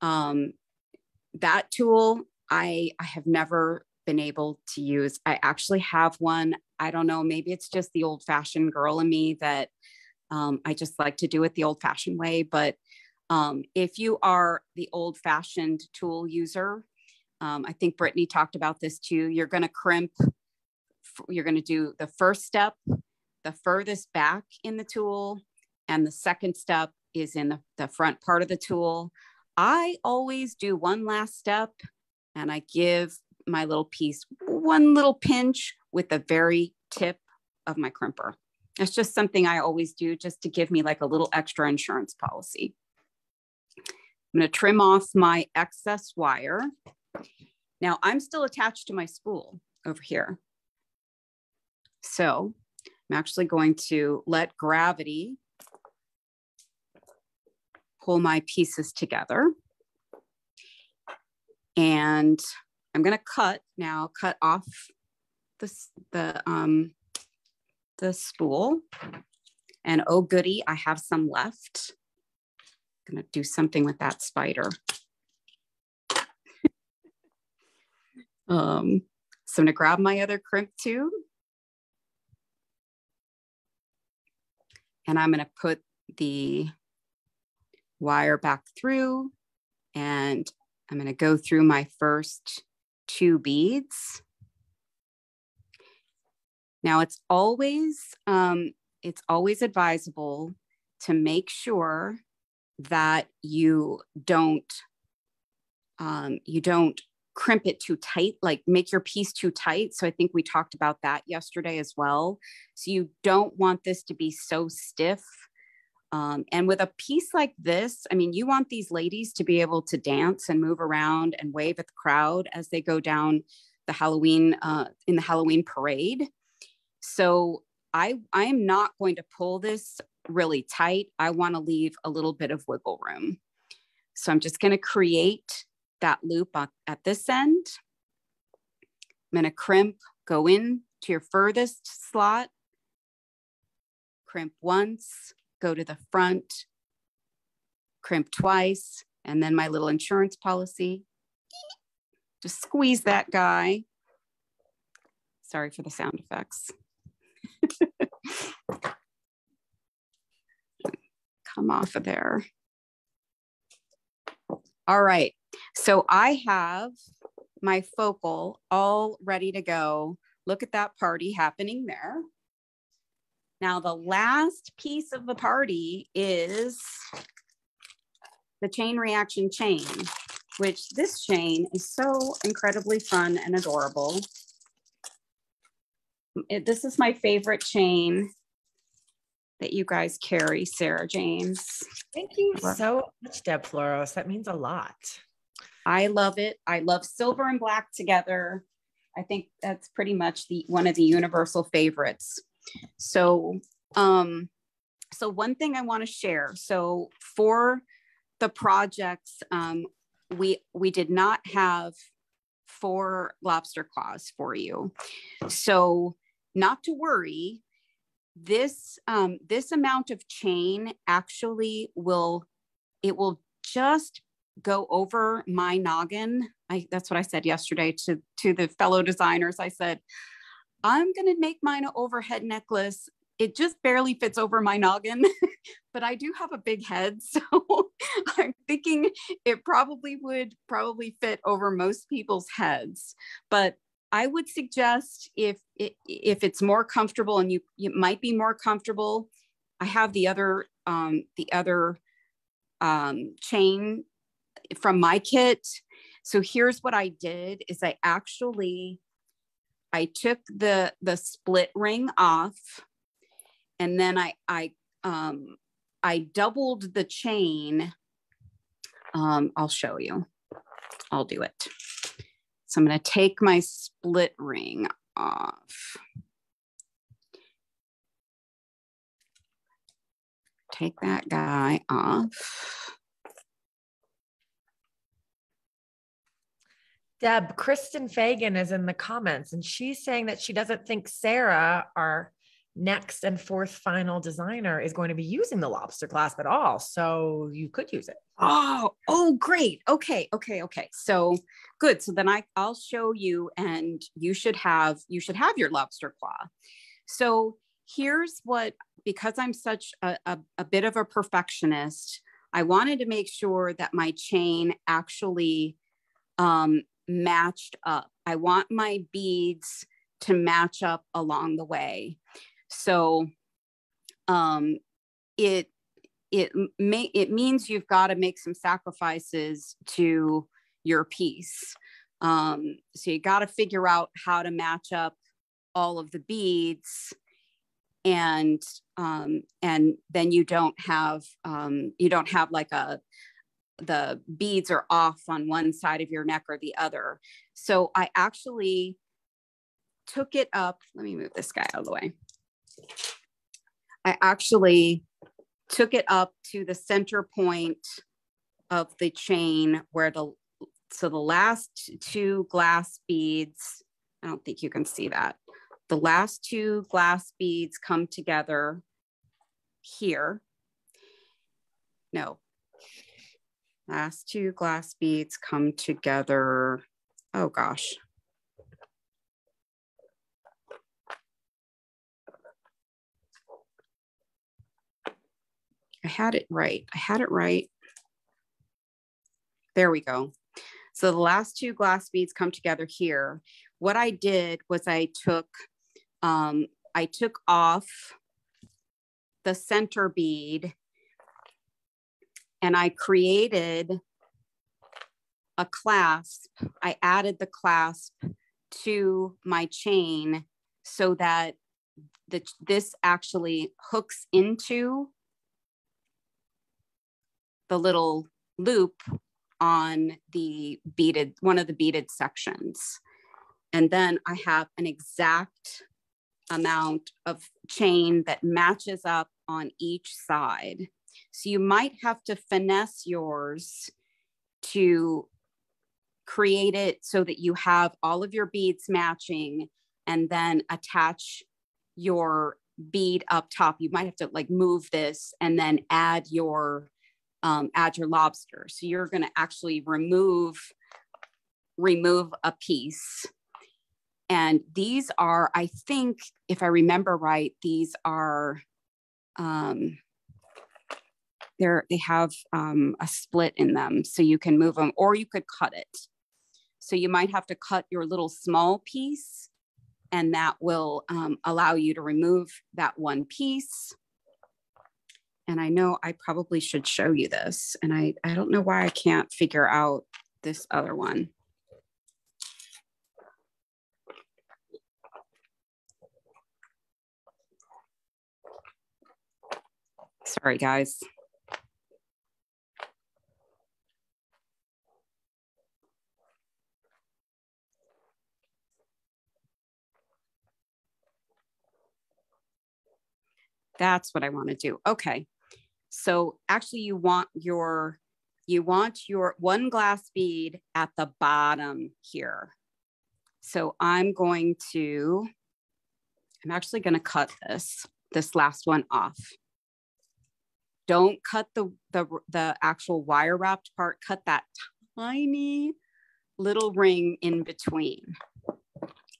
That tool I have never been able to use. I actually have one. I don't know, maybe it's just the old-fashioned girl in me that I just like to do it the old-fashioned way. But if you are the old-fashioned tool user, I think Brittany talked about this too. You're going to crimp. You're going to do the first step, the furthest back in the tool, and the second step is in the front part of the tool. I always do one last step and I give my little piece one little pinch with the very tip of my crimper. It's just something I always do just to give me like a little extra insurance policy. I'm going to trim off my excess wire. Now I'm still attached to my spool over here. So I'm actually going to let gravity pull my pieces together. And I'm going to cut off the spool. And oh goody, I have some left. I'm going to do something with that spider. So I'm going to grab my other crimp tube. And I'm going to put the wire back through and I'm going to go through my first two beads. Now it's always advisable to make sure that you don't crimp it too tight, like make your piece too tight. So I think we talked about that yesterday as well. So you don't want this to be so stiff. And with a piece like this, I mean, you want these ladies to be able to dance and move around and wave at the crowd as they go down the Halloween, in the Halloween parade. So I am not going to pull this really tight. I want to leave a little bit of wiggle room. So I'm just going to create that loop at this end. I'm going to crimp, go in to your furthest slot, crimp once, go to the front, crimp twice, and then my little insurance policy. Just squeeze that guy. Sorry for the sound effects. Come off of there. All right. So I have my focal all ready to go. Look at that party happening there. Now, the last piece of the party is the chain reaction chain, which this chain is so incredibly fun and adorable. This is my favorite chain that you guys carry, Sarah James. Thank you so much, Deb Floros. That means a lot. I love it. I love silver and black together. I think that's pretty much one of the universal favorites. So, so one thing I want to share. So for the projects, we did not have 4 lobster claws for you. So not to worry, this amount of chain actually will just go over my noggin. That's what I said yesterday to the fellow designers. I said, I'm going to make mine an overhead necklace. It just barely fits over my noggin, but I do have a big head. So I'm thinking it would fit over most people's heads. But I would suggest if it's more comfortable, and you might be more comfortable, I have the other chain from my kit. So here's what I did is I took the split ring off, and then I doubled the chain. I'll show you. I'll do it. So I'm going to take my split ring off. Take that guy off. Deb, Kristen Fagan is in the comments, and she's saying that she doesn't think Sara, our next and fourth final designer, is going to be using the lobster clasp at all. So you could use it. Oh, great. Okay. So good. So then I'll show you, and you should have your lobster claw. So here's what, because I'm such a bit of a perfectionist, I wanted to make sure that my chain actually matched up. I want my beads to match up along the way. So it means you've got to make some sacrifices to your piece. So you got to figure out how to match up all of the beads, and then you don't have like the beads are off on one side of your neck or the other. So I actually took it up. Let me move this guy out of the way. I actually took it up to the center point of the chain where the last two glass beads, I don't think you can see that. The last two glass beads come together here. No. Last two glass beads come together. Oh gosh. I had it right. There we go. So the last two glass beads come together here. What I did was I took off the center bead, and I created a clasp. I added the clasp to my chain so that this actually hooks into the little loop on one of the beaded sections. And then I have an exact amount of chain that matches up on each side. So you might have to finesse yours to create it so that you have all of your beads matching, and then attach your bead up top. You might have to like move this and then add your lobster. So you're going to actually remove a piece. And these are, I think, if I remember right, these are, they have a split in them, so you can move them, or you could cut it. So you might have to cut your little small piece, and that will allow you to remove that one piece. And I know I probably should show you this, and I don't know why I can't figure out this other one. Sorry, guys. That's what I want to do. Okay. So actually you want your one glass bead at the bottom here. So I'm actually going to cut this last one off. Don't cut the actual wire wrapped part, cut that tiny little ring in between.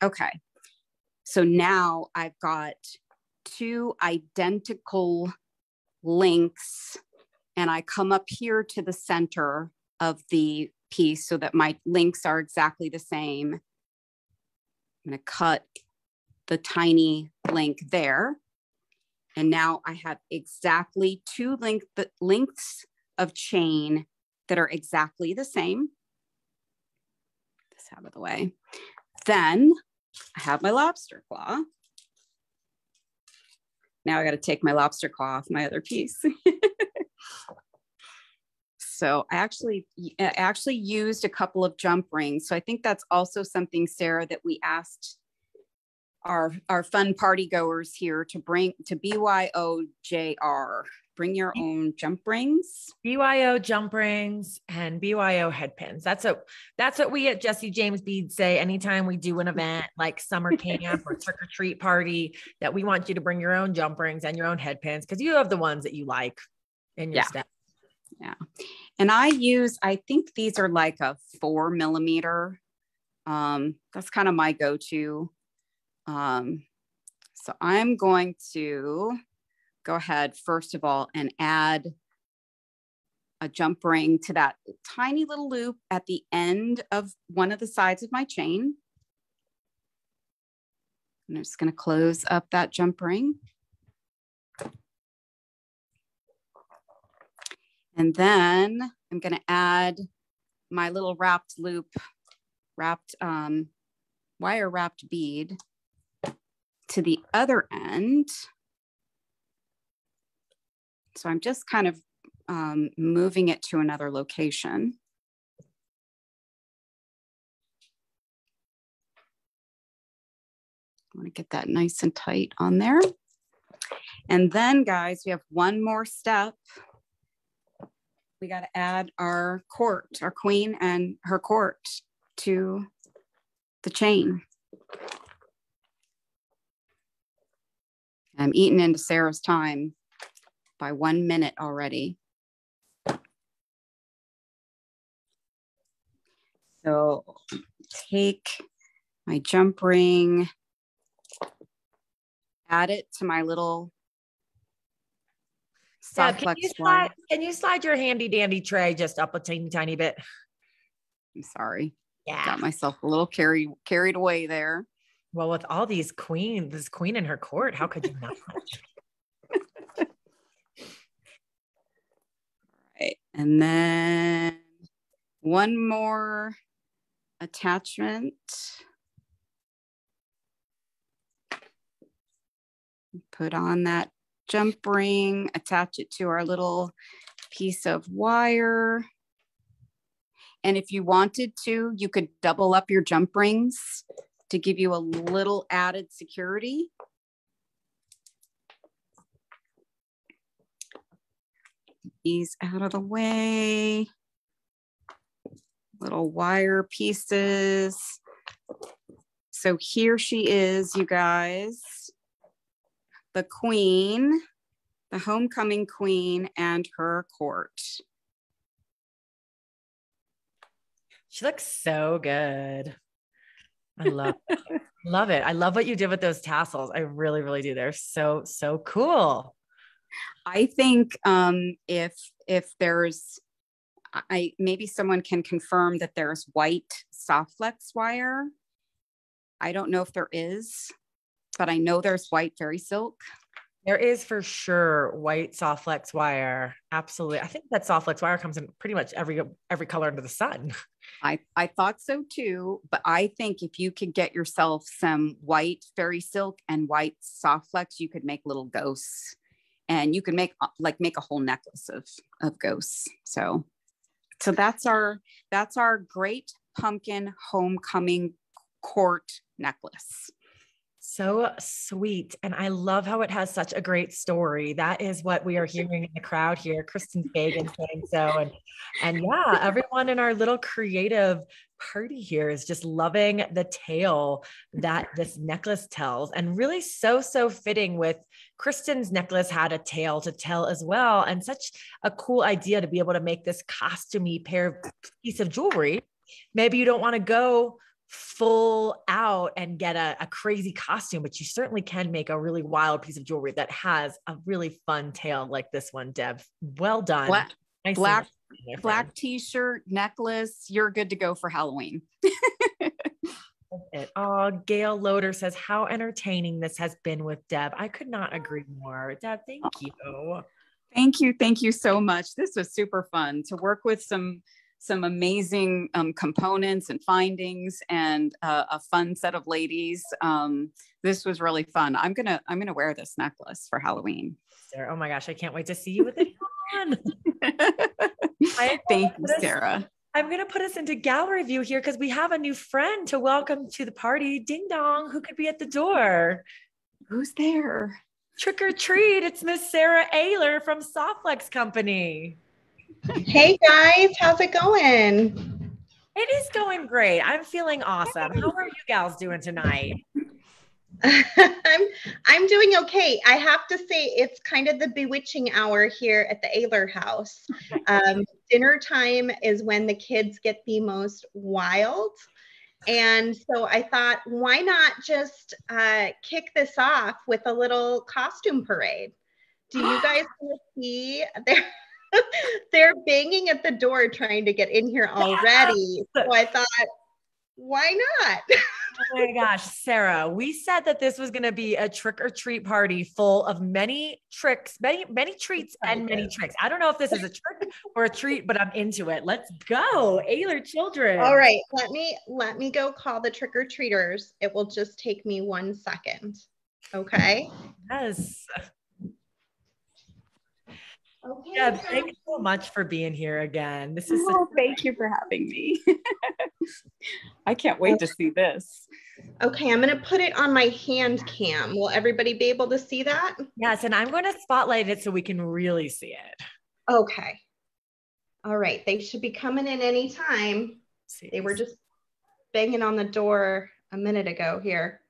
Okay, so now I've got 2 identical links, and I come up here to the center of the piece so that my links are exactly the same. I'm going to cut the tiny link there. And now I have exactly 2 lengths of chain that are exactly the same. Get this out of the way. Then I have my lobster claw. Now I got to take my lobster claw off my other piece. So I actually used a couple of jump rings. So I think that's also something, Sarah, that we asked our fun party goers here to bring to BYOJR. Bring your own jump rings. BYO jump rings and BYO head pins. That's what we at Jesse James Bead say anytime we do an event like summer camp or trick or treat party, that we want you to bring your own jump rings and your own head pins because you have the ones that you like in your step. Yeah. And I think these are like a 4 millimeter. That's kind of my go-to. So I'm going to go ahead, first of all, and add a jump ring to that tiny little loop at the end of one of the sides of my chain. I'm just going to close up that jump ring. And then I'm going to add my little wire wrapped bead to the other end. So I'm just kind of moving it to another location. I want to get that nice and tight on there. And then, guys, we have one more step. We got to add our queen and her court to the chain. I'm eating into Sarah's time by 1 minute already. So take my jump ring, add it to my little soft flex wire. Can you slide your handy dandy tray just up a tiny bit? I'm sorry. Yeah. Got myself a little carried away there. Well, with all these queens, this queen in her court, how could you not? All right. And then one more attachment. Put on that jump ring, attach it to our little piece of wire. And if you wanted to, you could double up your jump rings to give you a little added security. These out of the way. Little wire pieces. So here she is, you guys. The queen, the homecoming queen, and her court. She looks so good. I love it. Love it. I love what you did with those tassels. I really, really do. They're so cool. I think if there's, maybe someone can confirm that there's white soft flex wire. I don't know if there is, but I know there's white fairy silk. There is for sure white soft flex wire. Absolutely. I think that soft flex wire comes in pretty much every color under the sun. I thought so too, but I think if you could get yourself some white fairy silk and white soft flex, you could make little ghosts, and you can make a whole necklace of ghosts. So that's our great pumpkin homecoming court necklace. So sweet. And I love how it has such a great story. That is what we are hearing in the crowd here. Kristen Fagan saying so. And yeah, everyone in our little creative party here is just loving the tale that this necklace tells, and really so fitting with Kristen's necklace had a tale to tell as well. And such a cool idea to be able to make this costumey piece of jewelry. Maybe you don't want to go full out and get a crazy costume, but you certainly can make a really wild piece of jewelry that has a really fun tale like this one, Deb. Well done. Black t-shirt, necklace. You're good to go for Halloween. Oh, Gail Loader says, how entertaining this has been with Deb. I could not agree more. Deb, thank you. Thank you so much. This was super fun to work with some amazing components and findings, and a fun set of ladies. This was really fun. I'm gonna wear this necklace for Halloween. Sarah, oh my gosh, I can't wait to see you with it on. Thank you, Sarah. I'm going to put us into gallery view here because we have a new friend to welcome to the party. Ding dong, who could be at the door? Who's there? Trick or treat. It's Miss Sara Oehler from Softflex Company. Hey guys, how's it going? It is going great. I'm feeling awesome. How are you gals doing tonight? I'm doing okay. I have to say it's kind of the bewitching hour here at the Oehler house. Dinner time is when the kids get the most wild. And so I thought, why not just kick this off with a little costume parade? Do you guys want to see? They're banging at the door trying to get in here already. So I thought, why not? Oh my gosh, Sarah, we said that this was going to be a trick or treat party full of many tricks, many treats and many tricks. I don't know if this is a trick or a treat, but I'm into it. Let's go. Oehler children. All right. Let me go call the trick or treaters. It will just take me 1 second. Okay. Yes. Okay. Yeah, thank you so much for being here again. This is thank you for having me. I can't wait to see this. Okay, I'm going to put it on my hand cam. Will everybody be able to see that? Yes, and I'm going to spotlight it so we can really see it. Okay. All right, they should be coming in anytime. They were just banging on the door a minute ago here.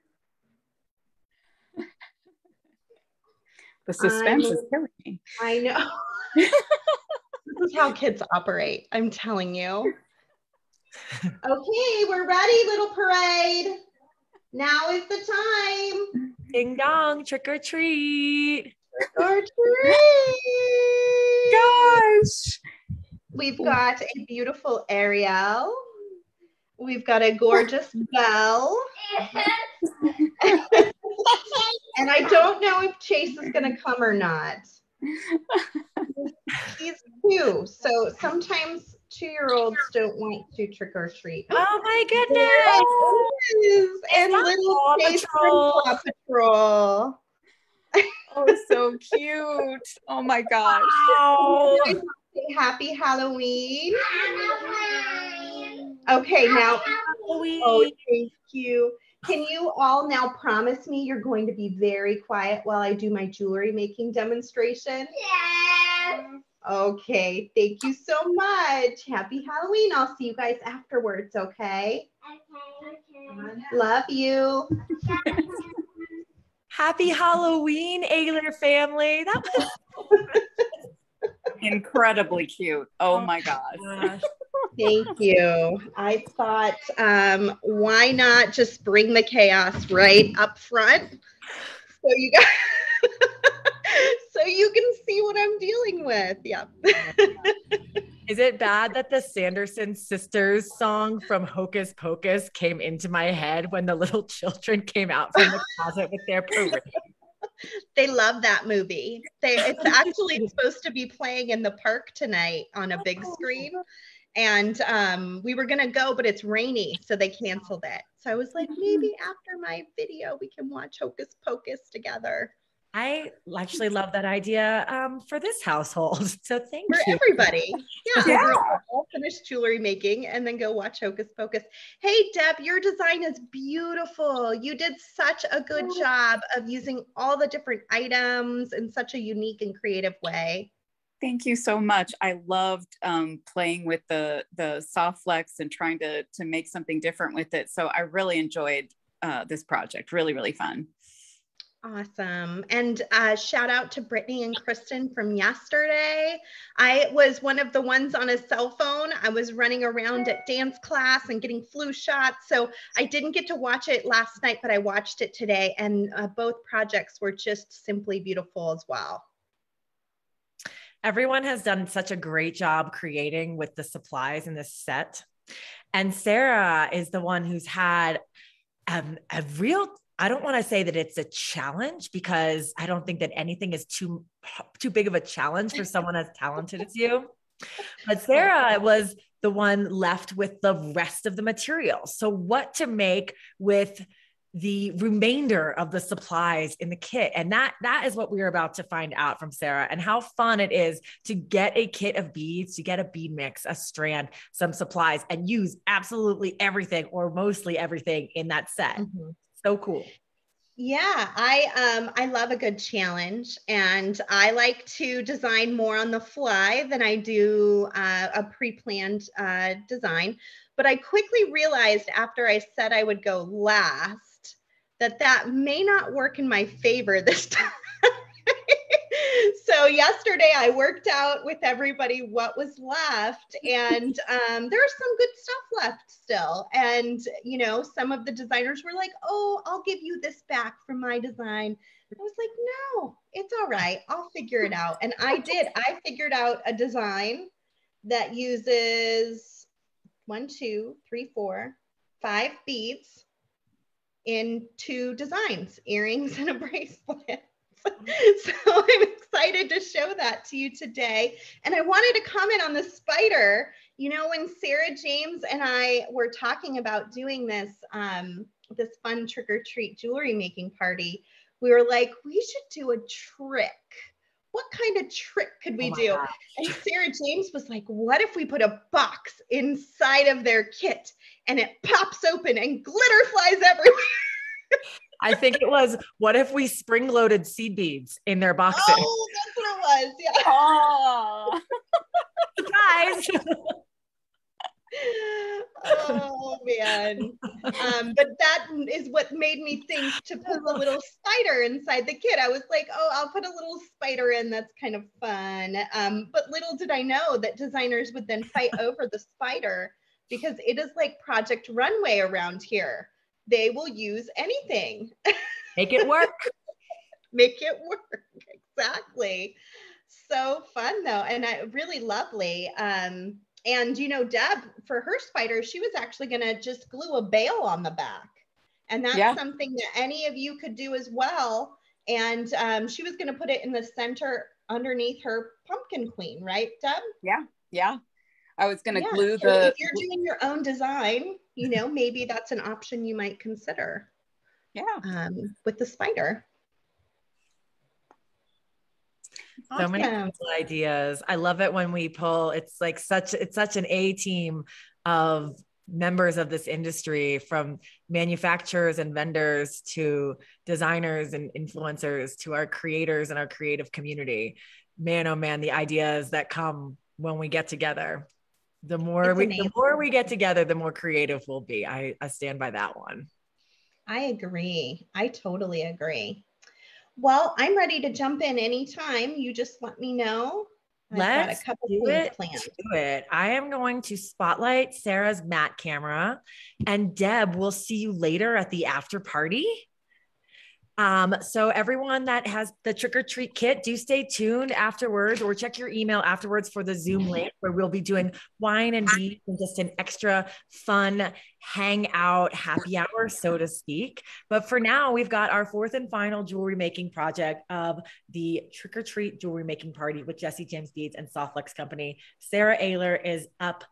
The suspense is killing me. I know. This is how kids operate, I'm telling you. Okay, we're ready, little parade. Now is the time. Ding dong, trick or treat. Trick or treat. Gosh. We've got a beautiful Ariel. We've got a gorgeous Belle. And I don't know if Chase is going to come or not. He's 2, so sometimes 2-year-olds don't want to trick or treat. Oh my goodness! And little Chase from Paw Patrol. Oh, so cute! Oh my gosh! Wow. Happy Halloween! Okay, now. Halloween. Oh, thank you. Can you all now promise me you're going to be very quiet while I do my jewelry making demonstration? Yes. Okay, thank you so much. Happy Halloween. I'll see you guys afterwards, okay? Okay. Love you. Happy Halloween, Oehler family. That was incredibly cute. Oh my gosh. Thank you. I thought, why not just bring the chaos right up front so you guys, so you can see what I'm dealing with. Yeah. Is it bad that the Sanderson sisters song from Hocus Pocus came into my head when the little children came out from the closet with their parade? They love that movie. It's actually supposed to be playing in the park tonight on a big screen. And we were going to go, but it's rainy, so they canceled it. So I was like, maybe after my video, we can watch Hocus Pocus together. I actually love that idea for this household. So thank For you. everybody. Yeah. Yeah. We'll all finish jewelry making and then go watch Hocus Pocus. Hey, Deb, your design is beautiful. You did such a good job of using all the different items in such a unique and creative way. Thank you so much. I loved playing with the soft flex and trying to make something different with it. So I really enjoyed this project. Really, really fun. Awesome. And shout out to Brittany and Kristen from yesterday. I was one of the ones on a cell phone. I was running around at dance class and getting flu shots. So I didn't get to watch it last night, but I watched it today. And both projects were just simply beautiful as well. Everyone has done such a great job creating with the supplies in this set. And Sara is the one who's had a real, I don't want to say that it's a challenge, because I don't think that anything is too big of a challenge for someone as talented as you. But Sara was the one left with the rest of the material. So what to make with the remainder of the supplies in the kit. And that is what we're about to find out from Sara, and how fun it is to get a kit of beads, to get a bead mix, a strand, some supplies, and use absolutely everything or mostly everything in that set. Mm-hmm. So cool. Yeah, I love a good challenge, and I like to design more on the fly than I do a pre-planned design. But I quickly realized after I said I would go last that may not work in my favor this time. So yesterday I worked out with everybody what was left, and there's some good stuff left still. And, you know, some of the designers were like, oh, I'll give you this back from my design. I was like, no, it's all right. I'll figure it out. And I did. I figured out a design that uses 1, 2, 3, 4, 5 beads in 2 designs, earrings and a bracelet. So I'm excited to show that to you today. And I wanted to comment on the spider. You know, when Sarah James and I were talking about doing this, this fun trick-or-treat jewelry making party, we were like, we should do a trick. What kind of trick could we do? Gosh. And Sarah James was like, what if we put a box inside of their kit and it pops open and glitter flies everywhere? I think it was, what if we spring-loaded seed beads in their boxes? Oh, that's what it was. Yeah. Oh, surprise. Oh, man. But that is what made me think to put the little spider inside the kit. I was like, oh, I'll put a little spider in. That's kind of fun. But little did I know that designers would then fight over the spider, because it is like Project Runway around here. They will use anything. Make it work. Make it work. Exactly. So fun though. And really lovely. And you know, Deb, for her spider, she was actually going to just glue a bail on the back. And that's something that any of you could do as well. And she was going to put it in the center underneath her pumpkin queen, right, Deb? Yeah. Yeah. I was going to glue so if you're doing your own design, you know, maybe that's an option you might consider. Yeah. With the spider. So many cool ideas. I love it when we pull, it's such an A team of members of this industry, from manufacturers and vendors to designers and influencers to our creators and our creative community. Man, oh man, the ideas that come when we get together. The more we get together, the more creative we'll be. I stand by that one. I agree. I totally agree. Well, I'm ready to jump in anytime. You just let me know. Let's do it. I am going to spotlight Sara's matte camera, and Deb, we'll see you later at the after party. So everyone that has the trick or treat kit, do stay tuned afterwards, or check your email afterwards for the Zoom link, where we'll be doing wine and beads and just an extra fun hangout happy hour, so to speak. But for now, we've got our 4th and final jewelry making project of the trick or treat jewelry making party with Jessie James Beads and Softflex Company. Sara Oehler is up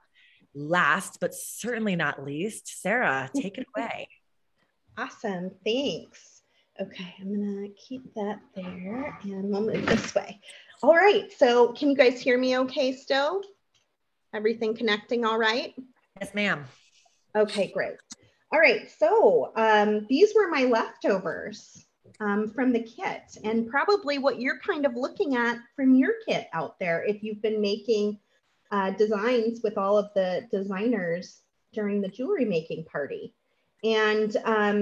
last, but certainly not least. Sara, take it away. Awesome. Thanks. Okay, I'm gonna keep that there and we'll move this way. All right, so can you guys hear me okay still? Everything connecting all right? Yes, ma'am. Okay, great. All right, so these were my leftovers from the kit, and probably what you're kind of looking at from your kit out there if you've been making designs with all of the designers during the jewelry making party. And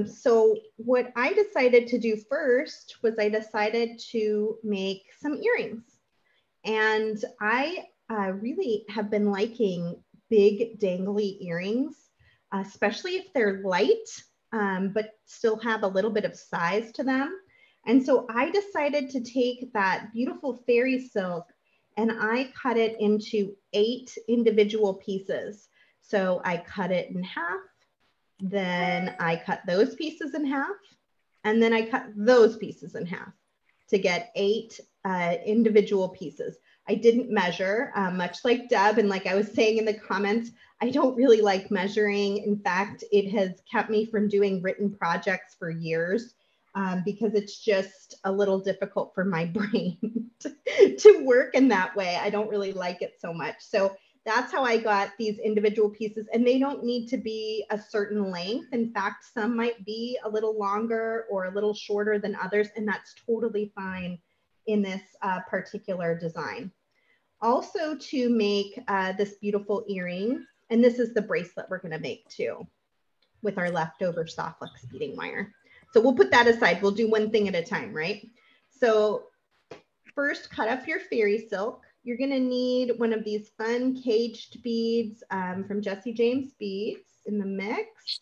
so what I decided to do first was I decided to make some earrings. And I really have been liking big dangly earrings, especially if they're light, but still have a little bit of size to them. And so I decided to take that beautiful fairy silk and I cut it into 8 individual pieces. So I cut it in half, then I cut those pieces in half, and then I cut those pieces in half to get 8 individual pieces. I didn't measure, much like Deb, and like I was saying in the comments, I don't really like measuring. In fact, it has kept me from doing written projects for years because it's just a little difficult for my brain to work in that way. I don't really like it so much. So that's how I got these individual pieces, and they don't need to be a certain length. In fact, some might be a little longer or a little shorter than others, and that's totally fine in this particular design. Also, to make this beautiful earring, and this is the bracelet we're going to make too with our leftover soft flex beading wire. So we'll put that aside. We'll do one thing at a time, right? So first, cut up your fairy silk. You're going to need one of these fun caged beads from Jesse James Beads in the mix.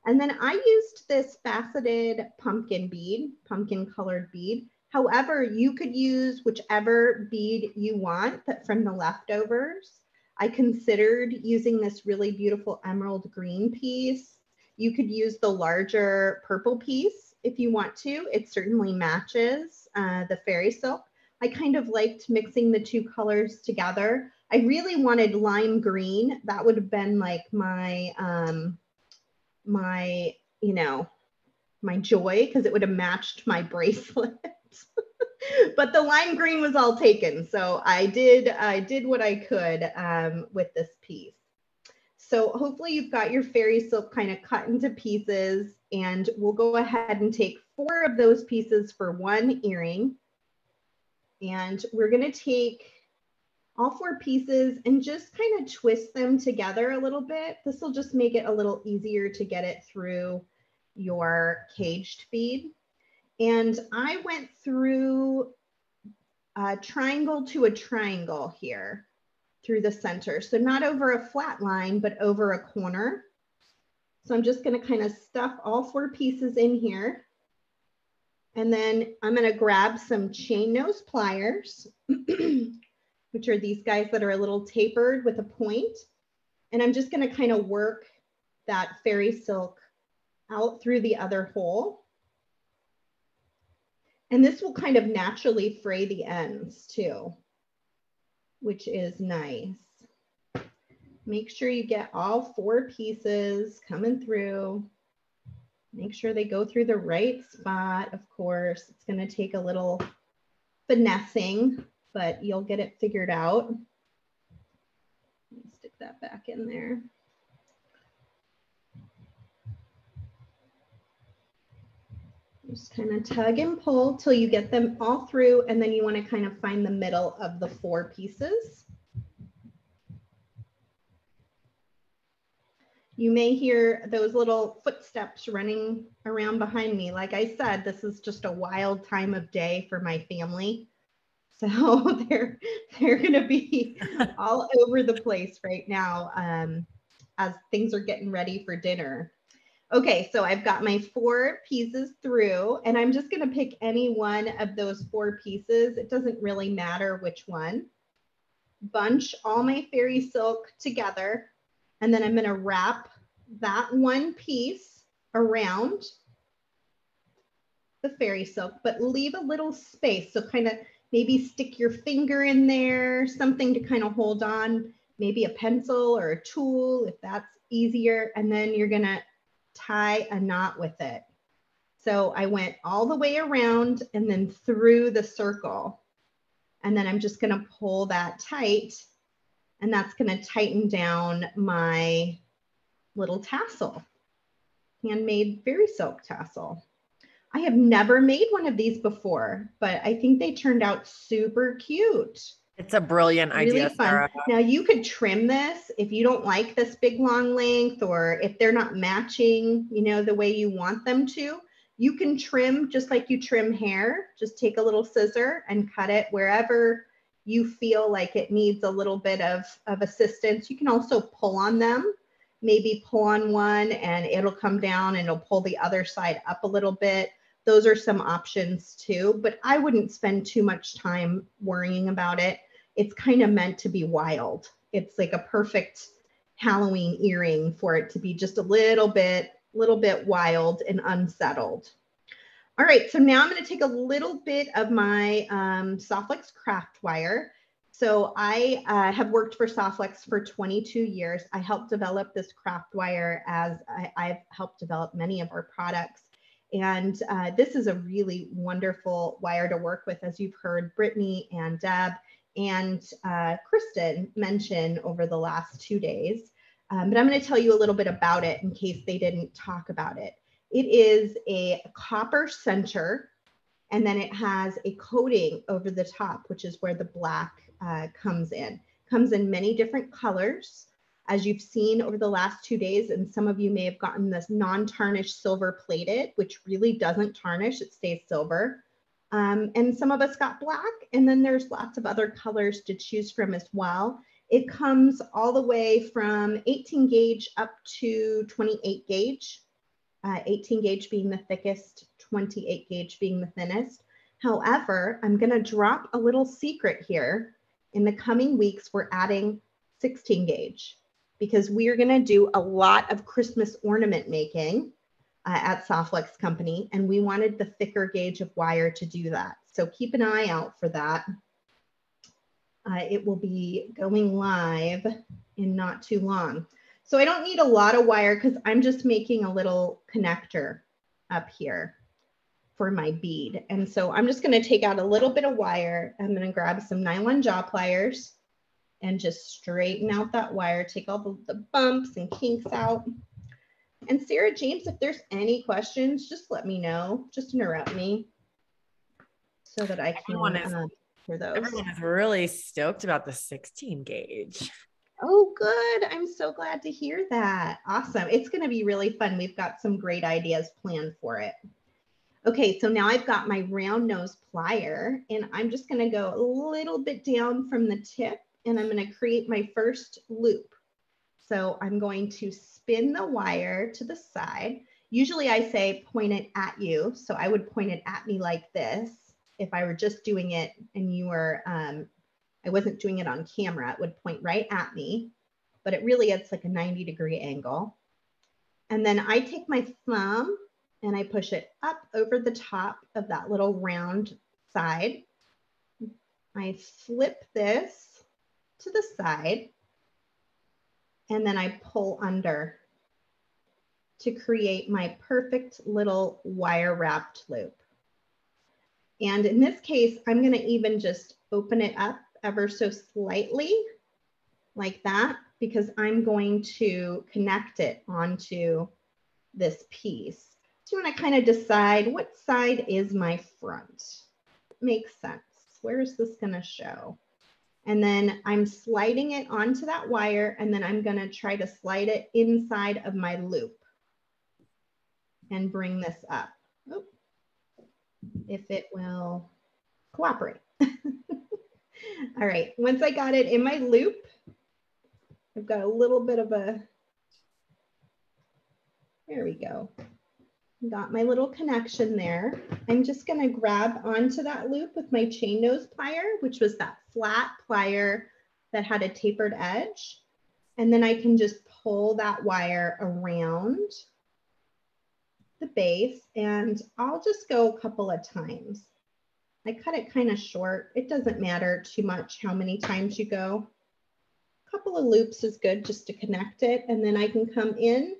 And then I used this faceted pumpkin bead, pumpkin colored bead. However, you could use whichever bead you want from the leftovers. I considered using this really beautiful emerald green piece. You could use the larger purple piece if you want to. It certainly matches the fairy silk. I kind of liked mixing the 2 colors together. I really wanted lime green. That would have been like my, my joy, because it would have matched my bracelet. But the lime green was all taken. So I did what I could with this piece. So hopefully you've got your fairy silk kind of cut into pieces, and we'll go ahead and take 4 of those pieces for one earring. And we're going to take all 4 pieces and just kind of twist them together a little bit. This will just make it a little easier to get it through your caged bead. And I went through a triangle to a triangle here through the center. So not over a flat line, but over a corner. So I'm just going to kind of stuff all 4 pieces in here. And then I'm going to grab some chain nose pliers, which are these guys that are a little tapered with a point. And I'm just going to kind of work that fairy silk out through the other hole. And this will kind of naturally fray the ends too, which is nice. Make sure you get all 4 pieces coming through. Make sure they go through the right spot. Of course, it's going to take a little finessing, but you'll get it figured out. Let me stick that back in there. Just kind of tug and pull till you get them all through, and then you want to kind of find the middle of the 4 pieces. You may hear those little footsteps running around behind me. Like I said, this is just a wild time of day for my family. So they're going to be all over the place right now as things are getting ready for dinner. Okay, so I've got my 4 pieces through, and I'm just going to pick any one of those 4 pieces. It doesn't really matter which one. Bunch all my fairy silk together, and then I'm going to wrap that one piece around the fairy silk, but leave a little space. So kind of maybe stick your finger in there, something to kind of hold on, maybe a pencil or a tool if that's easier. And then you're going to tie a knot with it. So I went all the way around and then through the circle. And then I'm just going to pull that tight, and that's going to tighten down my little tassel, handmade fairy silk tassel. I have never made one of these before, but I think they turned out super cute. It's a brilliant idea, Really fun. Sarah. Now you could trim this if you don't like this big long length, or if they're not matching, you know, the way you want them to. You can trim just like you trim hair. Just take a little scissor and cut it wherever you feel like it needs a little bit of assistance. You can also pull on them. Maybe pull on one and it'll come down and it'll pull the other side up a little bit. Those are some options too, but I wouldn't spend too much time worrying about it. It's kind of meant to be wild. It's like a perfect Halloween earring for it to be just a little bit wild and unsettled. All right, so now I'm going to take a little bit of my Softflex craft wire. So I have worked for Softflex for 22 years. I helped develop this craft wire as I've helped develop many of our products. And this is a really wonderful wire to work with, as you've heard Brittany and Deb and Kristen mention over the last 2 days. But I'm going to tell you a little bit about it in case they didn't talk about it. It is a copper center, and then it has a coating over the top, which is where the black comes in. Comes in many different colors, as you've seen over the last 2 days, and some of you may have gotten this non-tarnished silver plated, which really doesn't tarnish, it stays silver. And some of us got black, and then there's lots of other colors to choose from as well. It comes all the way from 18 gauge up to 28 gauge, 18 gauge being the thickest, 28 gauge being the thinnest. However, I'm going to drop a little secret here. In the coming weeks, we're adding 16 gauge because we are going to do a lot of Christmas ornament making at Softflex Company, and we wanted the thicker gauge of wire to do that. So keep an eye out for that. It will be going live in not too long. So I don't need a lot of wire because I'm just making a little connector up here for my bead. And so I'm just going to take out a little bit of wire. I'm going to grab some nylon jaw pliers and just straighten out that wire, take all the bumps and kinks out. And Sarah James, if there's any questions, just let me know. Just interrupt me so that I can hear those. Everyone is really stoked about the 16 gauge. Oh, good. I'm so glad to hear that. Awesome. It's going to be really fun. We've got some great ideas planned for it. Okay, so now I've got my round nose plier, and I'm just going to go a little bit down from the tip, and I'm going to create my first loop. So I'm going to spin the wire to the side. Usually I say point it at you. So I would point it at me like this. If I were just doing it and you were, I wasn't doing it on camera, it would point right at me, but it really, it's like a 90-degree angle. And then I take my thumb and I push it up over the top of that little round side. I flip this to the side, and then I pull under to create my perfect little wire wrapped loop. And in this case, I'm going to even just open it up ever so slightly like that, because I'm going to connect it onto this piece. So you want to kind of decide what side is my front. Makes sense. Where is this going to show? And then I'm sliding it onto that wire, and then I'm going to try to slide it inside of my loop and bring this up. Oh, if it will cooperate. All right, once I got it in my loop, I've got a little bit of a, there we go. Got my little connection there. I'm just going to grab onto that loop with my chain nose plier, which was that flat plier that had a tapered edge. And then I can just pull that wire around the base, and I'll just go a couple of times. I cut it kind of short. It doesn't matter too much how many times you go. A couple of loops is good just to connect it. And then I can come in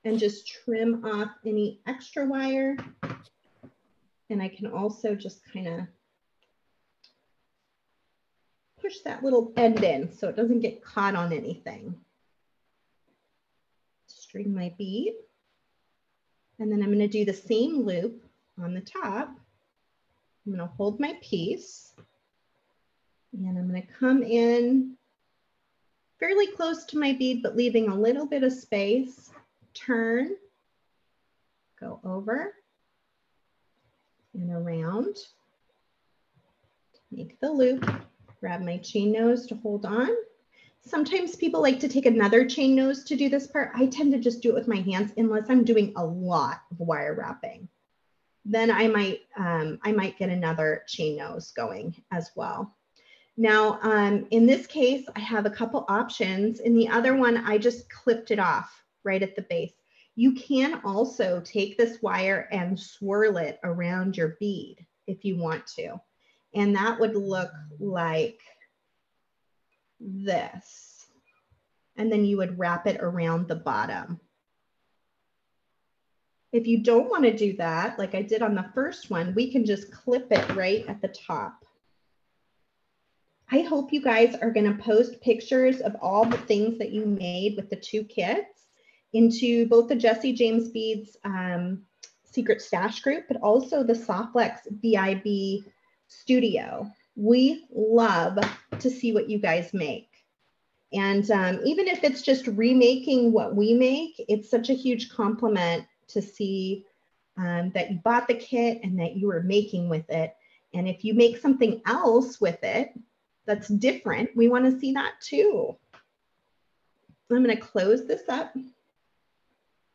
and just trim off any extra wire. And I can also just kind of push that little end in so it doesn't get caught on anything. String my bead. And then I'm going to do the same loop on the top. I'm going to hold my piece. And I'm going to come in fairly close to my bead, but leaving a little bit of space. Turn, go over and around. Make the loop, grab my chain nose to hold on. Sometimes people like to take another chain nose to do this part. I tend to just do it with my hands unless I'm doing a lot of wire wrapping. Then I might get another chain nose going as well. Now, in this case, I have a couple options. In the other one, I just clipped it off right at the base. You can also take this wire and swirl it around your bead if you want to. And that would look like this. And then you would wrap it around the bottom. If you don't want to do that, like I did on the first one, we can just clip it right at the top. I hope you guys are going to post pictures of all the things that you made with the two kits into both the Jesse James Beads Secret Stash group, but also the Softlex VIB Studio. We love to see what you guys make. And even if it's just remaking what we make, it's such a huge compliment to see that you bought the kit and that you were making with it. And if you make something else with it that's different, we want to see that too. I'm going to close this up.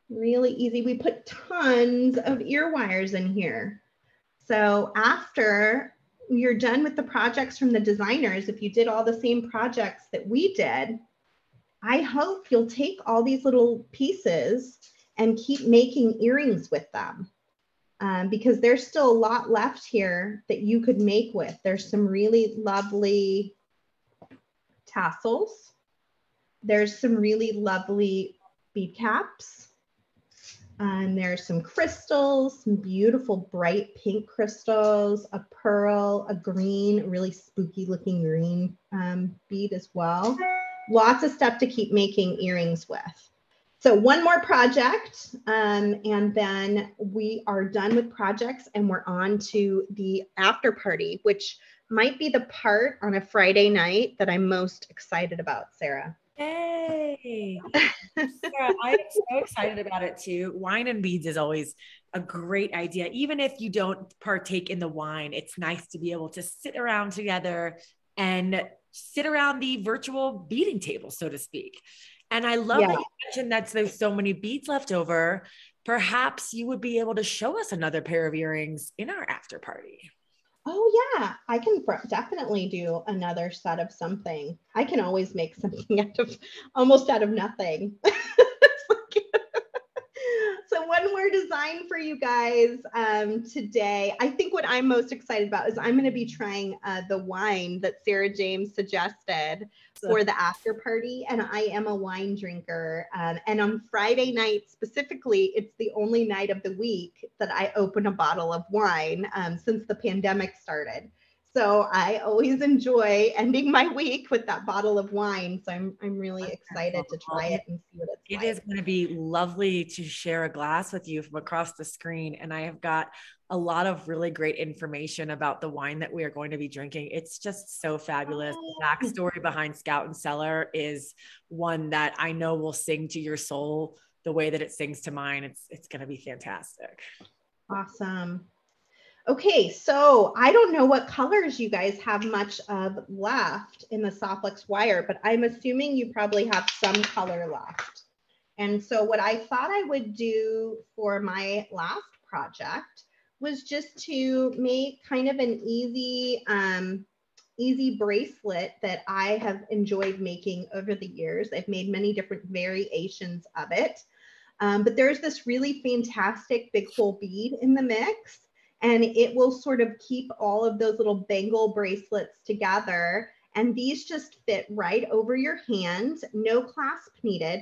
Really easy. We put tons of ear wires in here. So after you're done with the projects from the designers, if you did all the same projects that we did, I hope you'll take all these little pieces and keep making earrings with them. Because there's still a lot left here that you could make with. There's some really lovely tassels. There's some really lovely bead caps. And there's some crystals, some beautiful bright pink crystals, a pearl, a green, really spooky looking green bead as well. Lots of stuff to keep making earrings with. So one more project, and then we are done with projects and we're on to the after party, which might be the part on a Friday night that I'm most excited about, Sarah. Hey, Sarah, I'm so excited about it too. Wine and beads is always a great idea. Even if you don't partake in the wine, it's nice to be able to sit around together and sit around the virtual beading table, so to speak. And I love that you mentioned that there's so many beads left over. Perhaps you would be able to show us another pair of earrings in our after party. Oh yeah, I can definitely do another set of something. I can always make something almost out of nothing. So one more design for you guys today. I think what I'm most excited about is I'm going to be trying the wine that Sarah James suggested for the after party. And I am a wine drinker. And on Friday night specifically, it's the only night of the week that I open a bottle of wine since the pandemic started. So I always enjoy ending my week with that bottle of wine. So I'm really excited to try it and see what it's like. It is going to be lovely to share a glass with you from across the screen. And I have got a lot of really great information about the wine that we are going to be drinking. It's just so fabulous. The backstory behind Scout and Cellar is one that I know will sing to your soul the way that it sings to mine. It's going to be fantastic. Awesome. Okay, so I don't know what colors you guys have much of left in the Softlex wire, but I'm assuming you probably have some color left. And so what I thought I would do for my last project was just to make kind of an easy bracelet that I have enjoyed making over the years. I've made many different variations of it, but there's this really fantastic big hole bead in the mix. And it will sort of keep all of those little bangle bracelets together. And these just fit right over your hand, no clasp needed.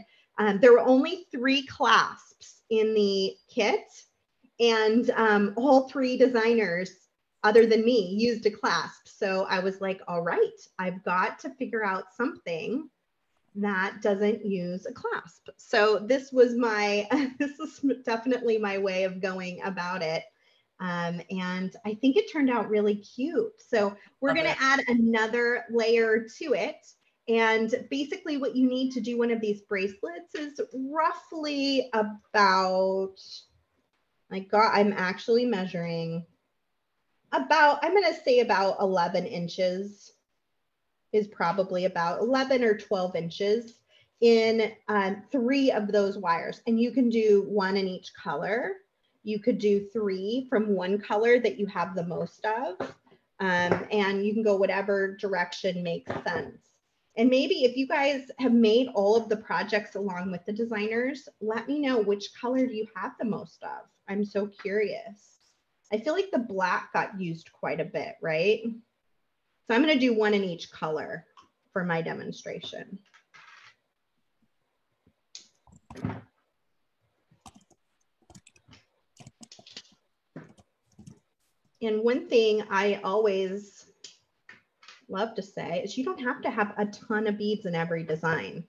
There were only 3 clasps in the kit, and all 3 designers other than me used a clasp. So I was like, all right, I've got to figure out something that doesn't use a clasp. So this was my, this is definitely my way of going about it. And I think it turned out really cute. So we're going to add another layer to it. And basically what you need to do one of these bracelets is roughly about, I'm actually measuring about, I'm going to say about 11 inches is probably about 11 or 12 inches in 3 of those wires. And you can do 1 in each color. You could do 3 from one color that you have the most of. And you can go whatever direction makes sense. And maybe if you guys have made all of the projects along with the designers, let me know which color do you have the most of. I'm so curious. I feel like the black got used quite a bit, right? So I'm going to do 1 in each color for my demonstration. And one thing I always love to say is you don't have to have a ton of beads in every design.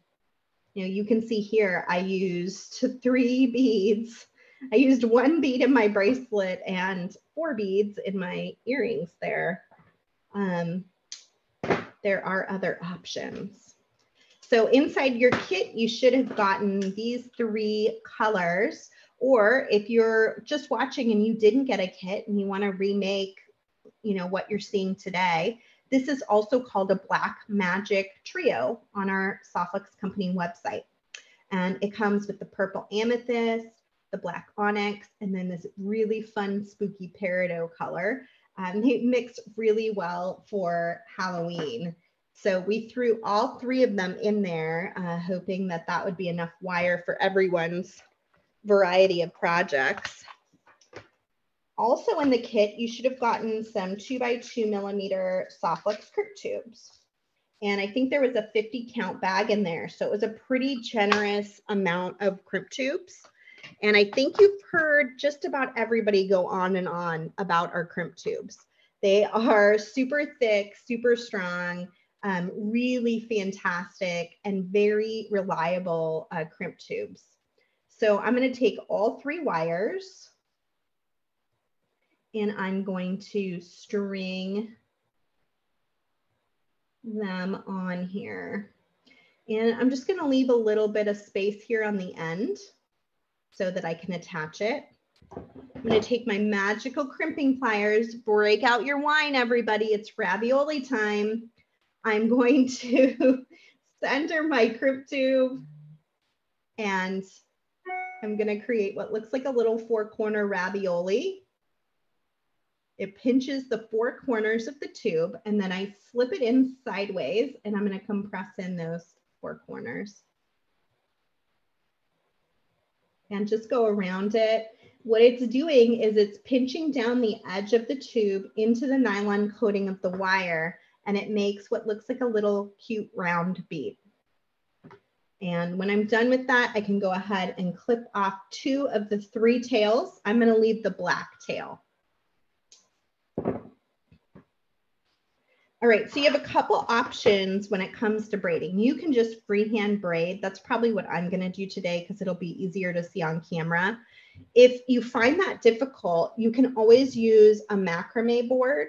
You know, you can see here, I used 3 beads. I used 1 bead in my bracelet and 4 beads in my earrings there. There are other options. So inside your kit, you should have gotten these 3 colors, or if you're just watching and you didn't get a kit and you want to remake, you know, what you're seeing today, this is also called a Black Magic Trio on our Softflex Company website. And it comes with the purple amethyst, the black onyx, and then this really fun, spooky peridot color. They mix really well for Halloween. So we threw all 3 of them in there, hoping that that would be enough wire for everyone's variety of projects. Also in the kit, you should have gotten some 2x2 millimeter Softflex Crimp Tubes. And I think there was a 50 count bag in there. So it was a pretty generous amount of Crimp Tubes. And I think you've heard just about everybody go on and on about our Crimp Tubes. They are super thick, super strong, really fantastic and very reliable Crimp Tubes. So I'm going to take all 3 wires and I'm going to string them on here. And I'm just going to leave a little bit of space here on the end so that I can attach it. I'm going to take my magical crimping pliers, break out your wine, everybody. It's ravioli time. I'm going to center my crimp tube and I'm going to create what looks like a little 4-corner ravioli. It pinches the 4 corners of the tube and then I slip it in sideways and I'm going to compress in those 4 corners. And just go around it. What it's doing is it's pinching down the edge of the tube into the nylon coating of the wire, and it makes what looks like a little cute round bead. And when I'm done with that, I can go ahead and clip off 2 of the 3 tails. I'm going to leave the black tail. All right, so you have a couple options when it comes to braiding. You can just freehand braid. That's probably what I'm going to do today because it'll be easier to see on camera. If you find that difficult, you can always use a macrame board.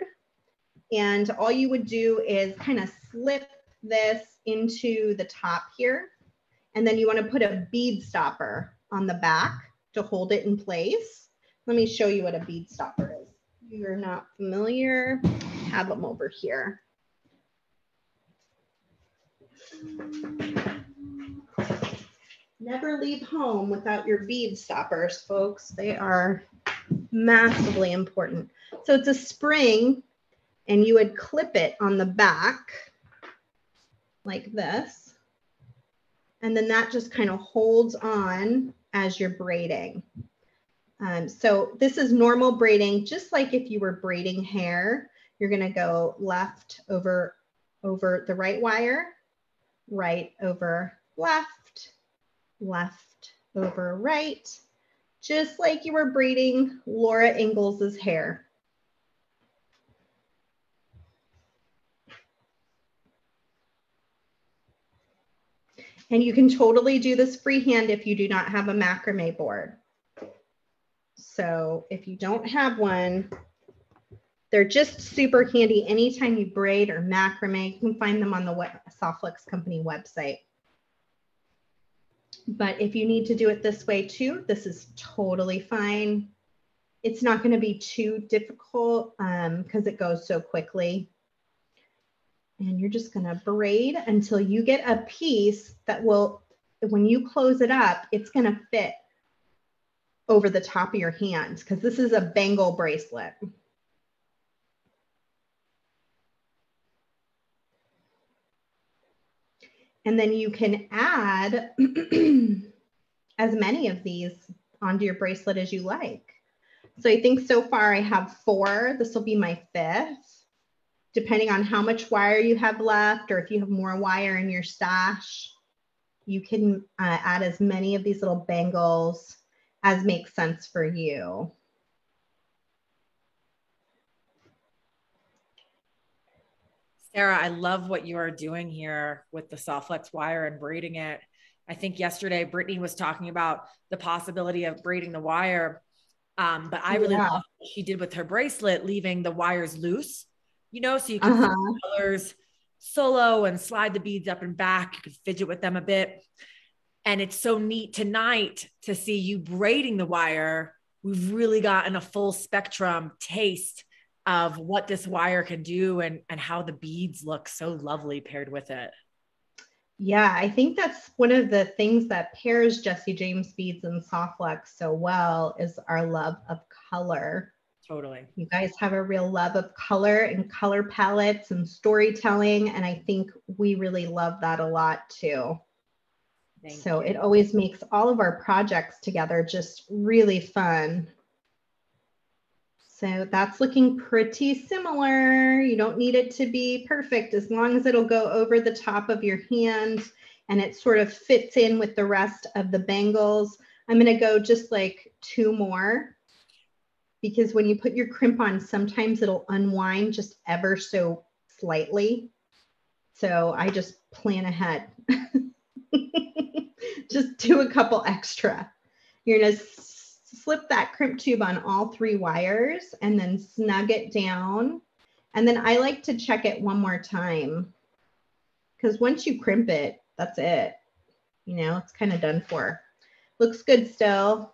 And all you would do is kind of slip this into the top here. And then you want to put a bead stopper on the back to hold it in place. Let me show you what a bead stopper is. If you're not familiar, have them over here. Never leave home without your bead stoppers, folks. They are massively important. So it's a spring and you would clip it on the back like this. And then that just kind of holds on as you're braiding. So this is normal braiding, just like if you were braiding hair. You're going to go left over the right wire, right over left, left over right, just like you were braiding Laura Ingalls' hair. And you can totally do this freehand if you do not have a macrame board. So if you don't have one, they're just super handy anytime you braid or macrame. You can find them on the Softflex Company website. But if you need to do it this way too, this is totally fine. It's not going to be too difficult because it goes so quickly. And you're just going to braid until you get a piece that will, when you close it up, it's going to fit over the top of your hand because this is a bangle bracelet. And then you can add as many of these onto your bracelet as you like. So I think so far I have 4. This will be my 5th. Depending on how much wire you have left, or if you have more wire in your stash, you can add as many of these little bangles as makes sense for you. Sarah, I love what you are doing here with the Softflex wire and braiding it. I think yesterday Brittany was talking about the possibility of braiding the wire, but I really love what she did with her bracelet, leaving the wires loose, you know, so you can flip the colors solo and slide the beads up and back. You could fidget with them a bit. And it's so neat tonight to see you braiding the wire. We've really gotten a full spectrum taste of what this wire can do and how the beads look so lovely paired with it. Yeah, I think that's one of the things that pairs Jesse James beads and Softflex so well is our love of color. Totally. You guys have a real love of color and color palettes and storytelling. And I think we really love that a lot too. So it always makes all of our projects together just really fun. So that's looking pretty similar. You don't need it to be perfect as long as it'll go over the top of your hand and it sort of fits in with the rest of the bangles. I'm going to go just like 2 more because when you put your crimp on, sometimes it'll unwind just ever so slightly. So I just plan ahead. Just do a couple extra. You're going to slip that crimp tube on all 3 wires and then snug it down. And then I like to check it one more time because once you crimp it, that's it. You know, it's kind of done for. Looks good still.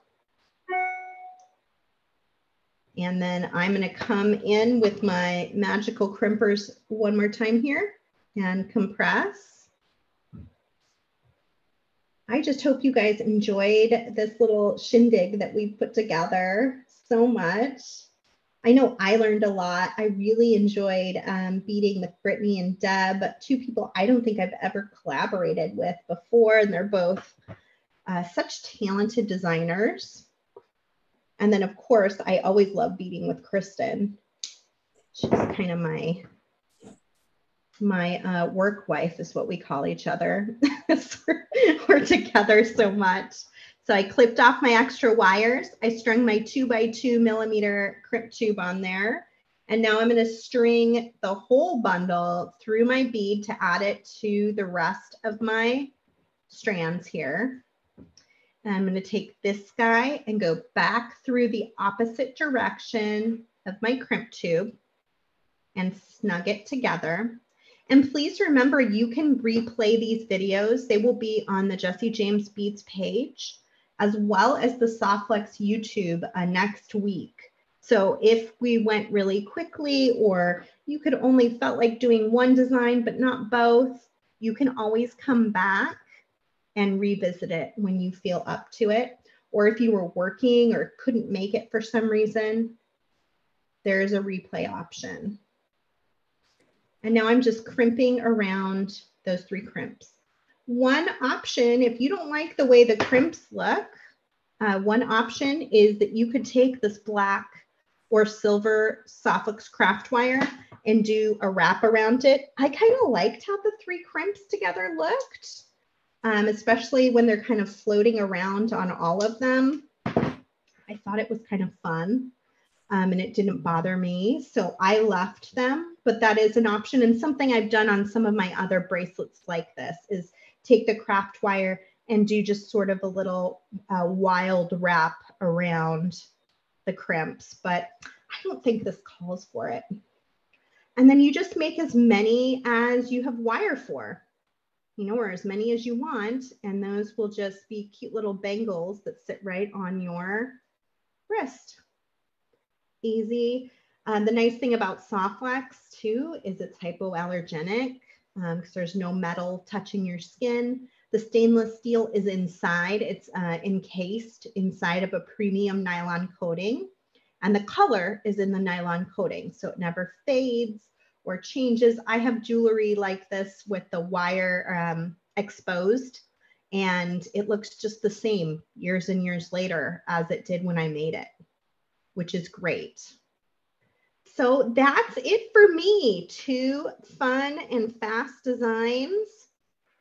And then I'm going to come in with my magical crimpers one more time here and compress. I just hope you guys enjoyed this little shindig that we've put together so much. I know I learned a lot. I really enjoyed beading with Brittany and Deb, 2 people I don't think I've ever collaborated with before, and they're both such talented designers. And then, of course, I always love beading with Kristen. She's kind of my work wife is what we call each other. We're together so much. So I clipped off my extra wires. I strung my 2x2 millimeter crimp tube on there. And now I'm going to string the whole bundle through my bead to add it to the rest of my strands here. And I'm going to take this guy and go back through the opposite direction of my crimp tube and snug it together. And please remember, you can replay these videos. They will be on the Jesse James Beads page, as well as the Softflex YouTube next week. So if we went really quickly, or you could only felt like doing one design, but not both, you can always come back and revisit it when you feel up to it. Or if you were working or couldn't make it for some reason, there's a replay option. And now I'm just crimping around those 3 crimps. One option, if you don't like the way the crimps look, one option is that you could take this black or silver Softflex craft wire and do a wrap around it. I kind of liked how the 3 crimps together looked. especially when they're kind of floating around on all of them. I thought it was kind of fun. And it didn't bother me. So I left them, but that is an option. And something I've done on some of my other bracelets like this is take the craft wire and do just sort of a little wild wrap around the crimps, but I don't think this calls for it. And then you just make as many as you have wire for, or as many as you want. And those will just be cute little bangles that sit right on your wrist. Easy. The nice thing about soft wax too is it's hypoallergenic because there's no metal touching your skin. The stainless steel is inside. It's encased inside of a premium nylon coating, and the color is in the nylon coating, so it never fades or changes. I have jewelry like this with the wire exposed, and it looks just the same years and years later as it did when I made it, which is great. So that's it for me. 2 fun and fast designs.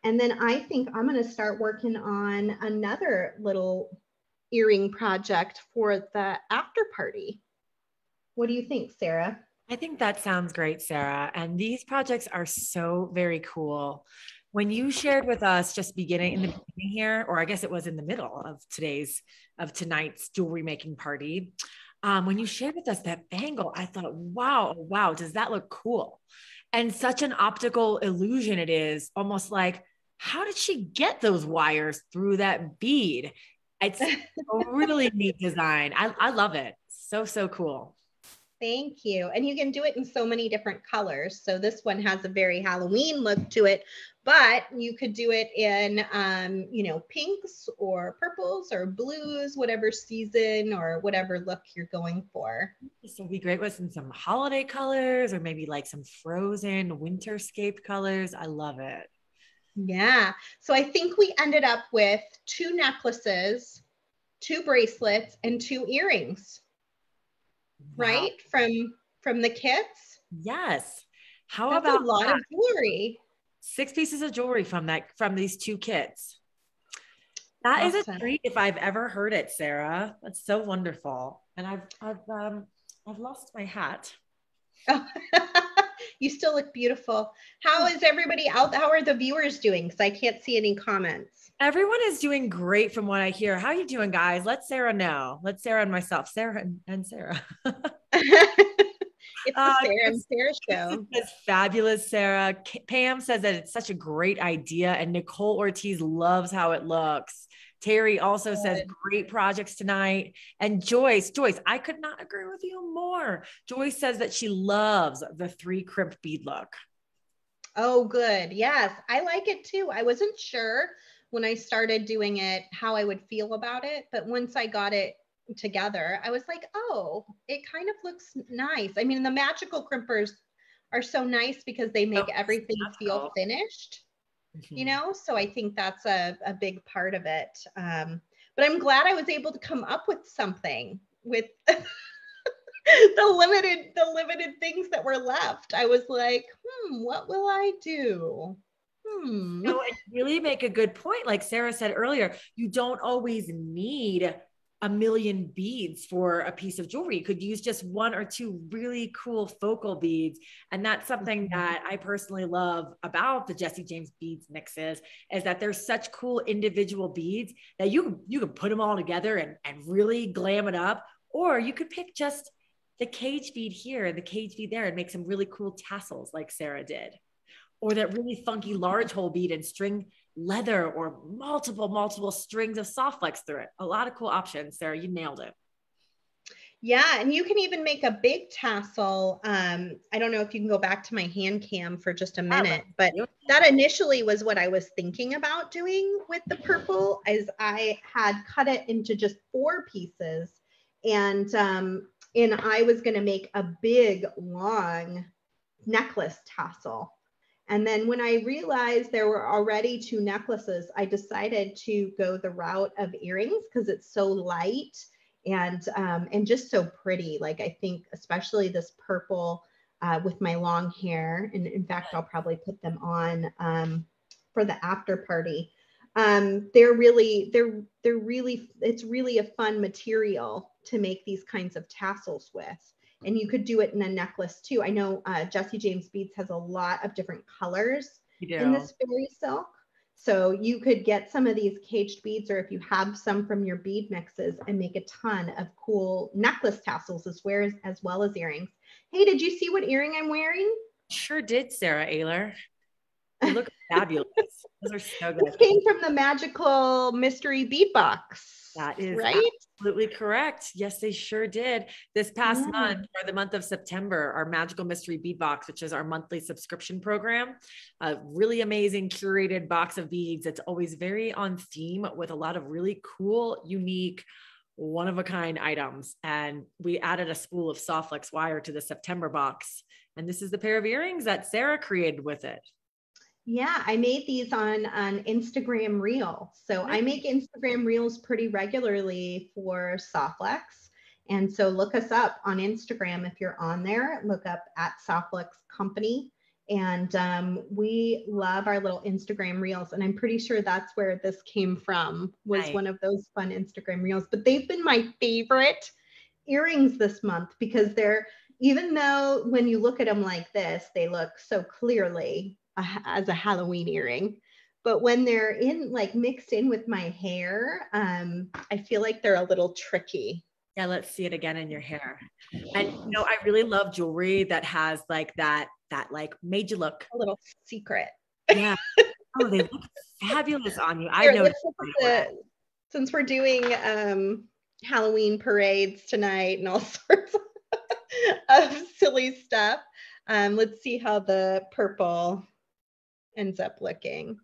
And then I think I'm going to start working on another little earring project for the after party. What do you think, Sarah? I think that sounds great, Sarah. And these projects are so very cool. When you shared with us just in the beginning here, or I guess it was in the middle of tonight's jewelry making party, when you shared with us that bangle, I thought, wow, does that look cool? And such an optical illusion it is, almost like, how did she get those wires through that bead? It's a really neat design. I love it. So cool. Thank you. And you can do it in so many different colors. So this one has a very Halloween look to it, but you could do it in, pinks or purples or blues, whatever season or whatever look you're going for. This will be great with some holiday colors or maybe like some frozen winterscape colors. I love it. Yeah. So I think we ended up with 2 necklaces, 2 bracelets, and 2 earrings. Wow. Right? From the kits? Yes. How That's about a lot of jewelry? 6 pieces of jewelry from these 2 kits. That awesome. Is a treat if I've ever heard it, Sarah. That's so wonderful. And I've lost my hat. Oh. You still look beautiful. How is everybody out? How are the viewers doing? Because I can't see any comments. Everyone is doing great from what I hear. How are you doing, guys? Let Sarah know. Let Sarah and myself, Sarah and Sarah. It's the Sarah and Sarah show. It's fabulous, Sarah. Pam says that it's such a great idea, and Nicole Ortiz loves how it looks. Terry also says great projects tonight. And Joyce, I could not agree with you more. Joyce says that she loves the 3 crimp bead look. Oh, good. Yes, I like it too. I wasn't sure when I started doing it how I would feel about it, but once I got it together, I was like, oh, it kind of looks nice. I mean, the magical crimpers are so nice because they make everything feel finished. So I think that's a big part of it. But I'm glad I was able to come up with something with the limited things that were left. I was like, what will I do? No, and really make a good point. Like Sarah said earlier, you don't always need a million beads for a piece of jewelry. You could use just 1 or 2 really cool focal beads. And that's something that I personally love about the Jesse James beads mixes, is that there's such cool individual beads that you can put them all together and really glam it up. Or you could pick just the cage bead here and the cage bead there and make some really cool tassels like Sarah did. Or that really funky large hole bead and string leather, or multiple strings of soft flex through it. A lot of cool options, Sarah. You nailed it. Yeah, and you can even make a big tassel. I don't know if you can go back to my hand cam for just a minute, but that initially was what I was thinking about doing with the purple, is I had cut it into just 4 pieces, and I was going to make a big long necklace tassel. And then when I realized there were already 2 necklaces, I decided to go the route of earrings because it's so light and just so pretty. Like, I think especially this purple with my long hair, and in fact, I'll probably put them on for the after party. It's really a fun material to make these kinds of tassels with. And you could do it in a necklace too. I know Jesse James Beads has a lot of different colors in this fairy silk. So you could get some of these caged beads, or if you have some from your bead mixes, and make a ton of cool necklace tassels as well as earrings. Hey, did you see what earring I'm wearing? Sure did, Sara Oehler. They look fabulous. Those are so good. This came from the magical mystery bead box. That is right. Absolutely correct. Yes, they sure did. This past month, or the month of September, our Magical Mystery Bead Box, which is our monthly subscription program, a really amazing curated box of beads. It's always very on theme with a lot of really cool, unique, one-of-a-kind items. And we added a spool of soft flex wire to the September box. And this is the pair of earrings that Sara created with it. Yeah, I made these on Instagram Reel. So I make Instagram Reels pretty regularly for Softflex. And so look us up on Instagram if you're on there. Look up at Softflex Company. And we love our little Instagram Reels. And I'm pretty sure that's where this came from, was one of those fun Instagram Reels. But they've been my favorite earrings this month because even though when you look at them like this, they look so clearly as a Halloween earring, but when they're mixed in with my hair, I feel like they're a little tricky. Yeah, let's see it again in your hair. And I really love jewelry that has that made you look a little secret. Yeah. Oh, they look fabulous on you. I know. Since we're doing Halloween parades tonight and all sorts of silly stuff, let's see how the purple ends up looking.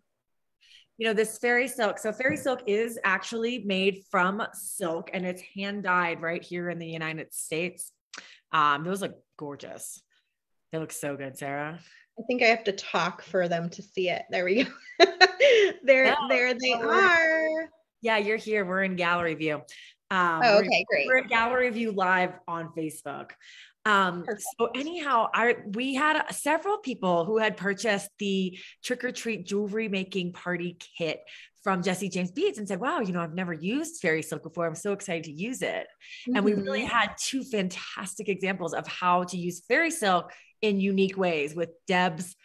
This fairy silk. So fairy silk is actually made from silk, and it's hand dyed right here in the United States. Those look gorgeous. They look so good, Sara. I think I have to talk for them to see it. There we go. there they are. Yeah, you're here. We're in gallery view. Okay, great. We're in gallery view live on Facebook. So anyhow, we had several people who had purchased the trick or treat jewelry making party kit from Jesse James Beads and said, wow, I've never used fairy silk before. I'm so excited to use it. And we really had two fantastic examples of how to use fairy silk in unique ways with Deb's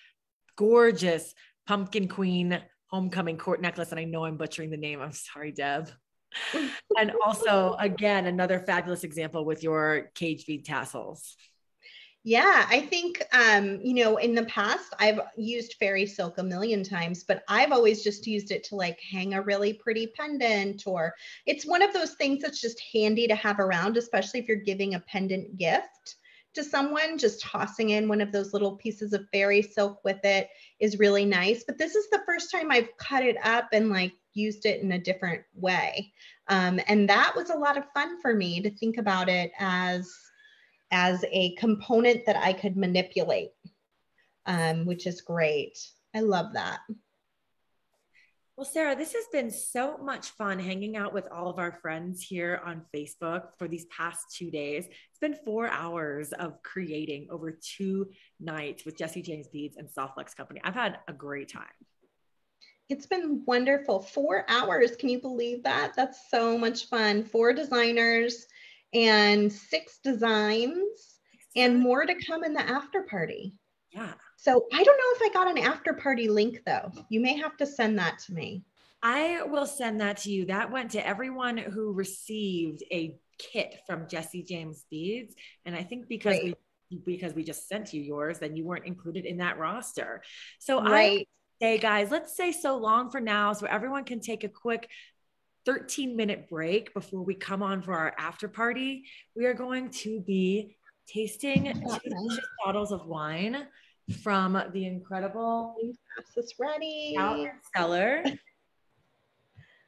gorgeous pumpkin queen homecoming court necklace. And I know I'm butchering the name. I'm sorry, Deb. And also, again, another fabulous example with your cage bead tassels. Yeah, I think, in the past, I've used fairy silk a million times, but I've always just used it to hang a really pretty pendant, or it's one of those things that's just handy to have around, especially if you're giving a pendant gift to someone. Just tossing in one of those little pieces of fairy silk with it is really nice. But this is the first time I've cut it up and used it in a different way. And that was a lot of fun for me to think about it as a component that I could manipulate, which is great. I love that. Well, Sara, this has been so much fun hanging out with all of our friends here on Facebook for these past 2 days. It's been 4 hours of creating over 2 nights with Jesse James Beads and Softflex Company. I've had a great time. It's been wonderful. 4 hours. Can you believe that? That's so much fun. 4 designers and 6 designs and more to come in the after party. Yeah. So I don't know if I got an after party link though. You may have to send that to me. I will send that to you. That went to everyone who received a kit from Jesse James Beads. And I think because we just sent you yours, then you weren't included in that roster. So I say, guys, let's say so long for now, so everyone can take a quick 13-minute break before we come on for our after party. We are going to be tasting 2 delicious bottles of wine from the incredible cellar.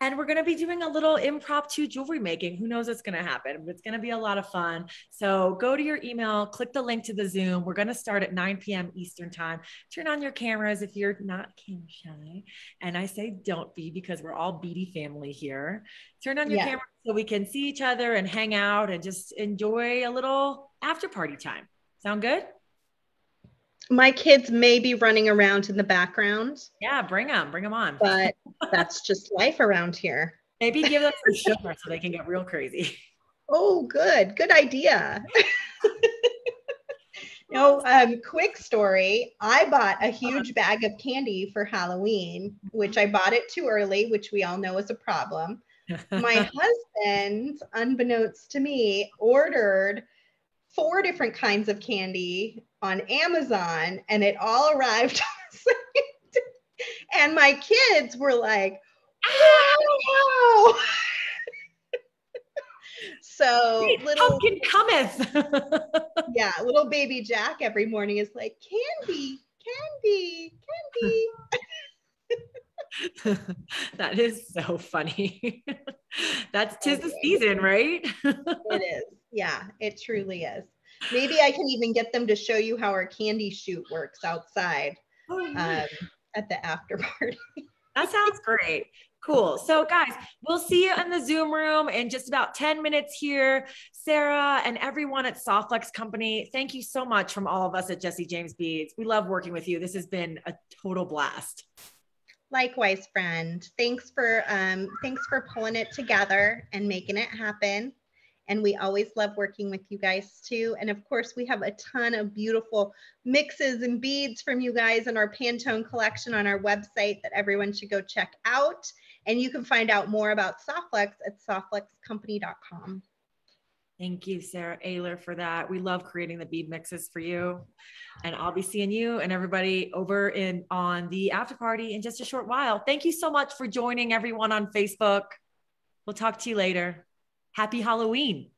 And we're going to be doing a little impromptu jewelry making. Who knows what's going to happen, but it's going to be a lot of fun. So go to your email, click the link to the Zoom. We're going to start at 9 p.m. Eastern time. Turn on your cameras if you're not cam shy. And I say don't be, because we're all beady family here. Turn on your camera so we can see each other and hang out and just enjoy a little after party time. Sound good? My kids may be running around in the background. Yeah, bring them on. But that's just life around here. Maybe give them some sugar so they can get real crazy. Oh, good idea. No, quick story. I bought a huge bag of candy for Halloween, which I bought it too early, which we all know is a problem. My husband, unbeknownst to me, ordered 4 different kinds of candy on Amazon, and it all arrived on the same day. And my kids were like, wow. So little pumpkin cometh. Yeah, little baby Jack every morning is like, candy. That is so funny. That's 'tis the season, right? It is. Yeah, it truly is. Maybe I can even get them to show you how our candy shoot works outside at the after party. That sounds great. Cool. So guys, we'll see you in the Zoom room in just about 10 minutes here. Sara and everyone at Softflex Company, thank you so much from all of us at Jesse James Beads. We love working with you. This has been a total blast. Likewise, friend. Thanks for pulling it together and making it happen. And we always love working with you guys too. And of course, we have a ton of beautiful mixes and beads from you guys in our Pantone collection on our website that everyone should go check out. And you can find out more about Softflex at softflexcompany.com. Thank you, Sara Oehler, for that. We love creating the bead mixes for you. And I'll be seeing you and everybody over on the after party in just a short while. Thank you so much for joining everyone on Facebook. We'll talk to you later. Happy Halloween.